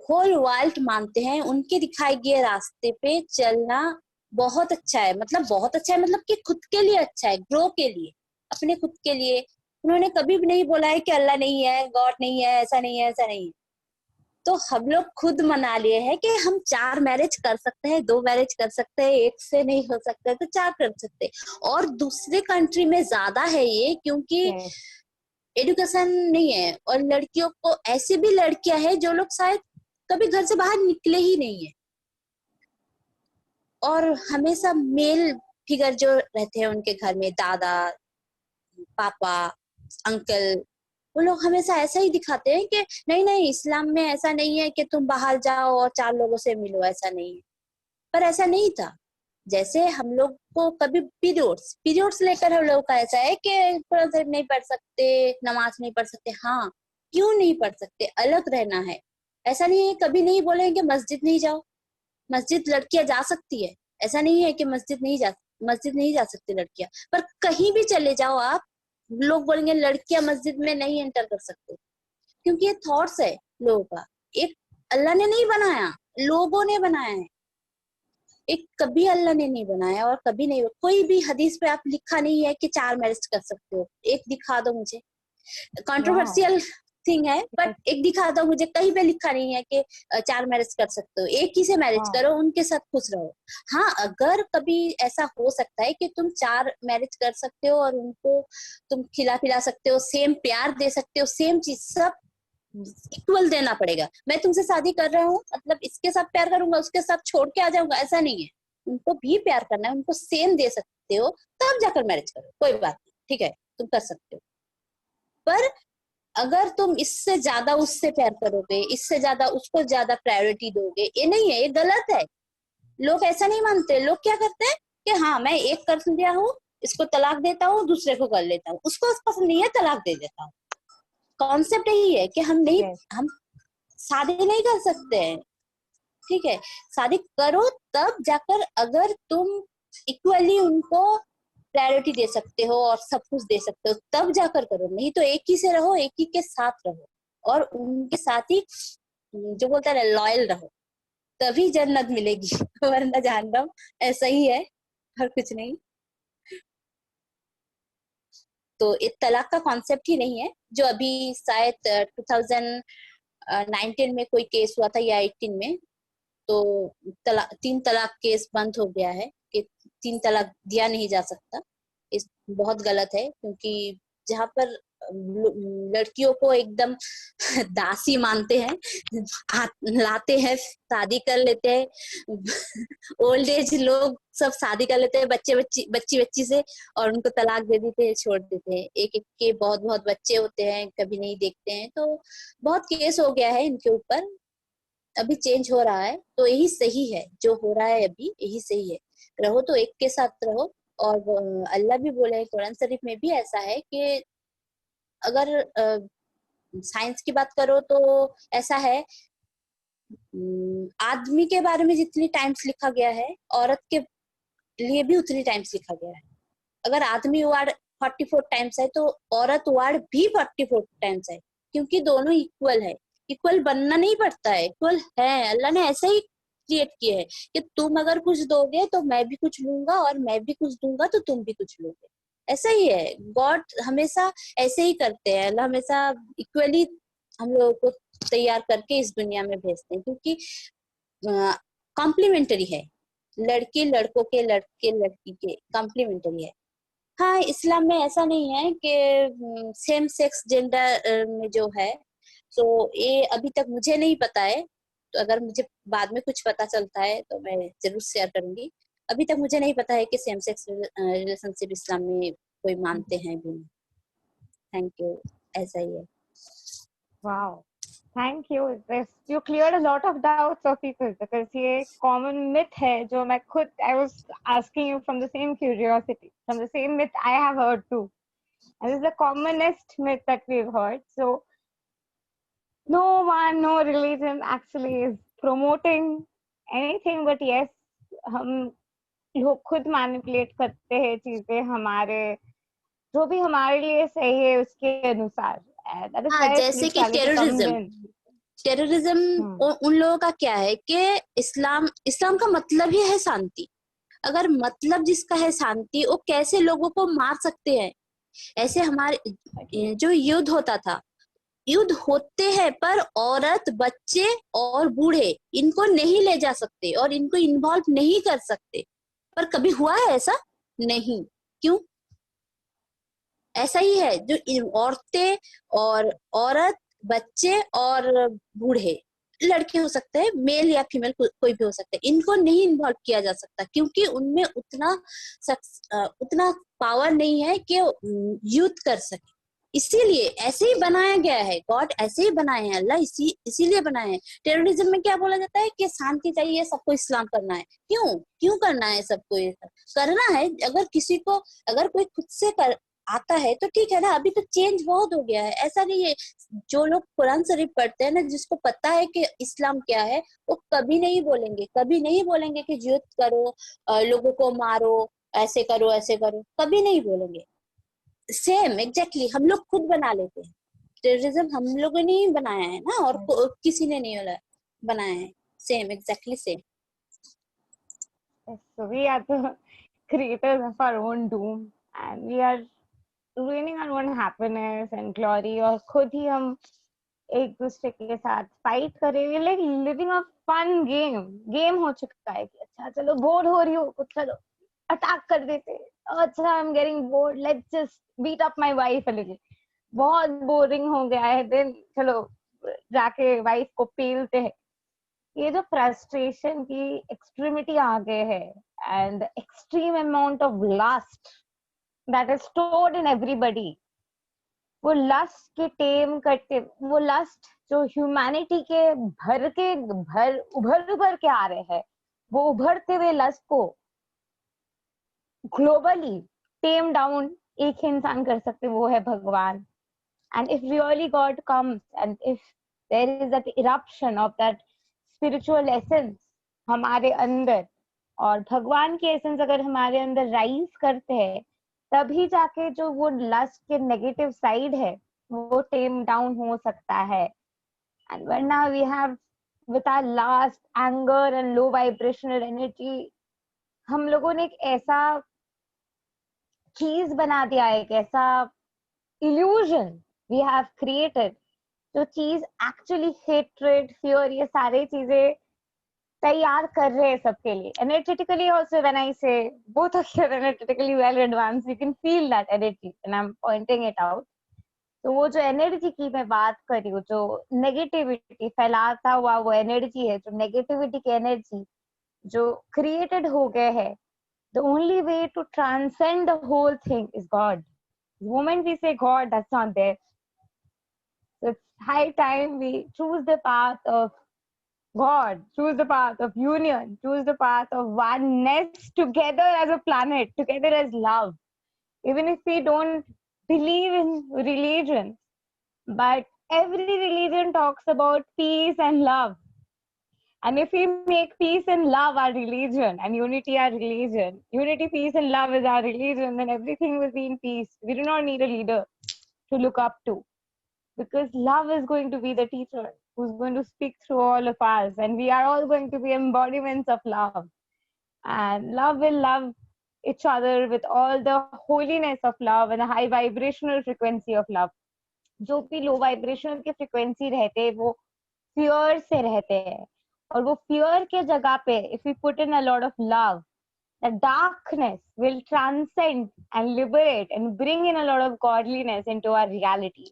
होल वर्ल्ड मानते हैं उनके दिखाए गए रास्ते पे चलना बहुत अच्छा है. मतलब बहुत अच्छा है, मतलब कि खुद के लिए अच्छा है, ग्रो के लिए, अपने खुद के लिए. उन्होंने कभी भी नहीं बोला है कि अल्लाह नहीं है, गॉड नहीं है, ऐसा नहीं है, ऐसा नहीं है. तो हम लोग खुद मना लिए हैं कि हम 4 मैरिज कर सकते हैं, 2 मैरिज कर सकते हैं, एक से नहीं हो सकता तो 4 कर सकते हैं. और दूसरे कंट्री में ज्यादा है ये, क्योंकि एजुकेशन नहीं है. और लड़कियों को, ऐसी भी लड़कियां हैं जो लोग शायद कभी घर से बाहर निकले ही नहीं है, और हमेशा मेल फिगर जो रहते हैं उनके घर में, दादा, पापा, अंकल, वो लोग हमेशा ऐसा ही दिखाते हैं कि नहीं नहीं, इस्लाम में ऐसा नहीं है कि तुम बाहर जाओ और 4 लोगों से मिलो, ऐसा नहीं है. पर ऐसा नहीं था. जैसे हम लोग को कभी पीरियड्स लेकर हम लोग का ऐसा है कि कुरान शरीफ नहीं पढ़ सकते, नमाज नहीं पढ़ सकते. हाँ, क्यों नहीं पढ़ सकते? अलग रहना है. ऐसा नहीं है, कभी नहीं बोलेंगे मस्जिद नहीं जाओ. मस्जिद लड़कियां जा सकती है, ऐसा नहीं है कि मस्जिद नहीं जा सकती लड़कियां. पर कहीं भी चले जाओ आप, लोग बोलेंगे लड़कियां मस्जिद में नहीं एंटर कर सकते, क्योंकि ये थॉट्स है लोगों का. एक अल्लाह ने नहीं बनाया, लोगों ने बनाया है. एक कभी अल्लाह ने नहीं बनाया और कभी नहीं, कोई भी हदीस पे आप लिखा नहीं है कि 4 मैरिज कर सकते हो. एक दिखा दो मुझे. कंट्रोवर्शियल थिंग है, बट एक दिखाता हूँ, मुझे कहीं पे लिखा नहीं है कि 4 मैरिज कर सकते हो, एक ही से मैरिज हाँ। करो, उनके साथ खुश रहो। हाँ, अगर कभी ऐसा हो सकता है कि तुम 4 मैरिज कर सकते हो और उनको तुम खिला पिला सकते हो, सेम प्यार दे सकते हो, सेम चीज सब इक्वल देना पड़ेगा। मैं तुमसे शादी कर रहा हूँ मतलब इसके साथ प्यार करूंगा, उसके साथ छोड़ के आ जाऊंगा, ऐसा नहीं है। उनको भी प्यार करना है, उनको सेम दे सकते हो, तब जाकर मैरिज करो, कोई बात नहीं, ठीक है, तुम कर सकते हो। पर अगर तुम इससे ज्यादा उससे प्यार करोगे, इससे ज्यादा उसको ज्यादा प्रायोरिटी दोगे, ये नहीं है, ये गलत है। लोग ऐसा नहीं मानते। लोग क्या करते हैं कि हाँ मैं एक कर दिया हूँ, इसको तलाक देता हूँ, दूसरे को कर लेता हूँ, उसको पसंद नहीं है तलाक दे देता हूँ। कॉन्सेप्ट यही है कि हम नहीं, Yes. हम शादी नहीं कर सकते हैं, ठीक है। शादी करो तब जाकर, अगर तुम इक्वली उनको प्रायोरिटी दे सकते हो और सब कुछ दे सकते हो, तब जाकर करो, नहीं तो एक ही से रहो, एक ही के साथ रहो और उनके साथ ही जो बोलता है लॉयल रहो, तभी जन्नत मिलेगी वरना जहन्नम। ऐसा ही है और कुछ नहीं। तो इस तलाक का कॉन्सेप्ट ही नहीं है, जो अभी शायद 2019 में कोई केस हुआ था या 18 में, तो 3 तलाक केस बंद हो गया है कि 3 तलाक दिया नहीं जा सकता। इस बहुत गलत है, क्योंकि जहाँ पर लड़कियों को एकदम दासी मानते हैं, लाते हैं, शादी कर लेते हैं, ओल्ड एज लोग सब शादी कर लेते हैं बच्ची से, और उनको तलाक दे देते हैं, छोड़ देते हैं। एक एक के बहुत बहुत बच्चे होते हैं, कभी नहीं देखते हैं, तो बहुत केस हो गया है इनके ऊपर। अभी चेंज हो रहा है, तो यही सही है, जो हो रहा है अभी यही सही है। रहो तो एक के साथ रहो। और अल्लाह भी बोले है कुरान शरीफ में भी ऐसा है कि अगर साइंस की बात करो तो ऐसा है, आदमी के बारे में जितनी टाइम्स लिखा गया है, औरत के लिए भी उतनी टाइम्स लिखा गया है। अगर आदमी वर्ड 44 टाइम्स है तो औरत वर्ड भी 44 टाइम्स है, क्योंकि दोनों इक्वल है। इक्वल बनना नहीं पड़ता है, इक्वल है, अल्लाह ने ऐसे ही क्रिएट किए है कि तुम अगर कुछ दोगे तो मैं भी कुछ लूंगा, और मैं भी कुछ दूंगा तो तुम भी कुछ लोगे। ऐसा ही है, गॉड हमेशा ऐसे ही करते हैं। अल्लाह हमेशा इक्वली हम लोगों को तैयार करके इस दुनिया में भेजते हैं, क्योंकि कॉम्प्लीमेंटरी है। लड़के लड़कों के, लड़के लड़की के, कॉम्प्लीमेंटरी है। हाँ, इस्लाम में ऐसा नहीं है कि सेम सेक्स जेंडर में जो है, तो ये अभी तक मुझे नहीं पता है। तो अगर मुझे बाद में कुछ पता चलता है तो मैं जरूर शेयर करूंगी। अभी तक मुझे नहीं पता है कि सेम सेक्स रिलेशनशिप इस्लाम में कोई मानते हैं भी नहीं। Thank you. ऐसा ही है। Wow. Thank you. You cleared a lot of doubts of people, because ये common myth है जो मैं खुद I was asking you from the same curiosity, from the same myth I have heard too. And this is the commonest myth that we've heard. So no one, no religion actually is promoting anything, but yes, हम लोग खुद manipulate करते हैं चीजें हमारे, जो भी हमारे लिए सही है उसके अनुसार. That is हाँ, where जैसे कि spirituality comes टेररिज्म, in. उन लोगों का क्या है कि इस्लाम इस्लाम का मतलब ही है शांति। अगर मतलब जिसका है शांति, वो कैसे लोगों को मार सकते हैं। ऐसे हमारे जो युद्ध होता था, युद्ध होते हैं, पर औरत, बच्चे और बूढ़े इनको नहीं ले जा सकते और इनको इन्वॉल्व नहीं कर सकते। पर कभी हुआ है ऐसा? नहीं। क्यों? ऐसा ही है, जो औरतें और औरत, बच्चे और बूढ़े, लड़के हो सकते हैं, मेल या फीमेल कोई भी हो सकता है, इनको नहीं इन्वॉल्व किया जा सकता, क्योंकि उनमें उतना पावर नहीं है कि युद्ध कर सके। इसीलिए ऐसे ही बनाया गया है, गॉड ऐसे ही बनाए हैं, अल्लाह इसीलिए बनाए हैं। टेररिज्म में क्या बोला जाता है कि शांति चाहिए, सबको इस्लाम करना है। क्यों क्यों करना है सबको? ये करना है, अगर किसी को, अगर कोई खुद से आता है तो ठीक है ना। अभी तो चेंज बहुत हो गया है, ऐसा नहीं है। जो लोग कुरान शरीफ पढ़ते हैं ना, जिसको पता है कि इस्लाम क्या है, वो कभी नहीं बोलेंगे, कभी नहीं बोलेंगे कि युद्ध करो, लोगों को मारो, ऐसे करो ऐसे करो, कभी नहीं बोलेंगे। सेम एग्जैक्टली हम लोग खुद बना लेते हैं। टेररिज्म हम लोगों ने ही बनाया है ना, और किसी ने नहीं बनाया है। Same exactly same. Yes, so we are the creators of our own doom, and we are ruining our own happiness and glory, और खुद ही हम एक दूसरे के साथ फाइट कर रहे हैं, like living a fun game हो चुका है कि अच्छा चलो बोर हो रही हो, चलो अटैक कर देते, अच्छा I am getting bored, let's just beat up my wife a little, बहुत बोरिंग हो गया है, देन चलो जाके वाइफ को पेलते हैं। ये जो फ्रस्ट्रेशन की एक्सट्रीमिटी आ गए है and extreme amount of lust that is stored in everybody, वो लस्ट के टेम करते, वो लस्ट जो ह्यूमैनिटी के भर उभर उभर के आ रहे हैं, वो उभरते हुए लस्ट को ग्लोबली टेम डाउन एक ही इंसान कर सकते, वो है भगवान। And if really God comes and if there is that eruption of that spiritual essence हमारे अंदर, और भगवान की एसेंस अगर हमारे अंदर राइज करते हैं, तभी जाके जो वो लस्ट के नेगेटिव साइड है वो टेम डाउन हो सकता है। एंड वरना we have with our last anger and low vibrational energy, हम लोगों ने एक ऐसा चीज बना दिया है, एक ऐसा illusion we have created, जो चीज एक्चुअली हेट्रेड फियर ये सारे चीजें तैयार कर रहे हैं सबके लिए energetically also. When I say both of you are energetically well advanced, you can feel that energy and I'm pointing it out. तो वो जो एनर्जी की मैं बात कर रही हूँ, जो नेगेटिविटी फैलाता हुआ वो एनर्जी है, जो नेगेटिविटी की एनर्जी जो क्रिएटेड हो गए है, the only way to transcend the whole thing is God. The moment we say God, that's not there. So it's high time we choose the path of God, choose the path of union, choose the path of oneness together as a planet, together as love. Even if we don't believe in religion, but every religion talks about peace and love. And if we make peace and love our religion and unity our religion, unity, peace, and love is our religion, then everything will be in peace. We do not need a leader to look up to, because love is going to be the teacher who's going to speak through all of us, and we are all going to be embodiments of love. And love will love each other with all the holiness of love and the high vibrational frequency of love. जो भी लो vibrational के frequency रहते हैं वो fear से रहते हैं, और वो फियर के जगह पे if we put in a lot of love, the darkness will transcend and liberate and bring in a lot of godliness into our reality,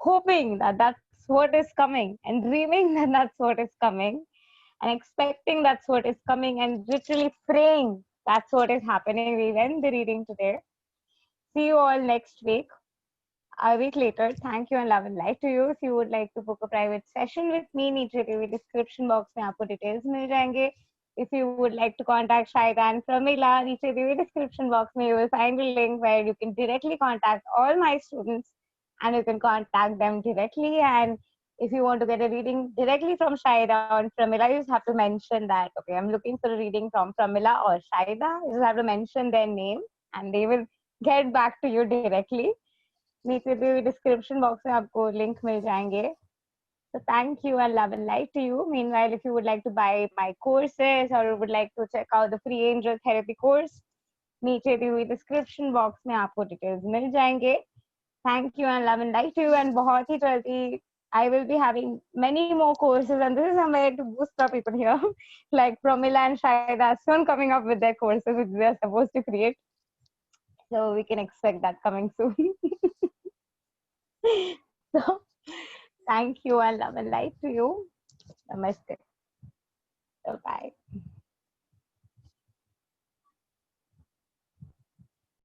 hoping that that's what is coming and dreaming that that's what is coming and expecting that's what is coming and literally praying that's what is happening. We end the reading today. See you all next week, a week later. Thank you and love and light to you. If you would like to book a private session with me, नीचे दिए हुए description box में आपको details मिल जाएंगे. If you would like to contact Shaida and Pramila, नीचे दिए हुए description box में you will find a link where you can directly contact all my students and you can contact them directly. And if you want to get a reading directly from Shaida and Pramila, you just have to mention that, okay, I'm looking for a reading from Pramila or Shaida. You just have to mention their name and they will get back to you directly. नीचे दिए हुए description box में आपको link मिल जाएंगे. So thank you and love and light to you. Meanwhile, if you would like to buy my courses or would like to check out the free angel therapy course, नीचे दी हुई description box में आपको details मिल जाएंगे. Thank you and love and light to you. And बहुत ही जल्दी I will be having many more courses, and this is somewhere to boost up people here, like Pramila and Shaida soon coming up with their courses which they are supposed to create. So we can expect that coming soon. So thank you and love and light to you. Namaste. Bye.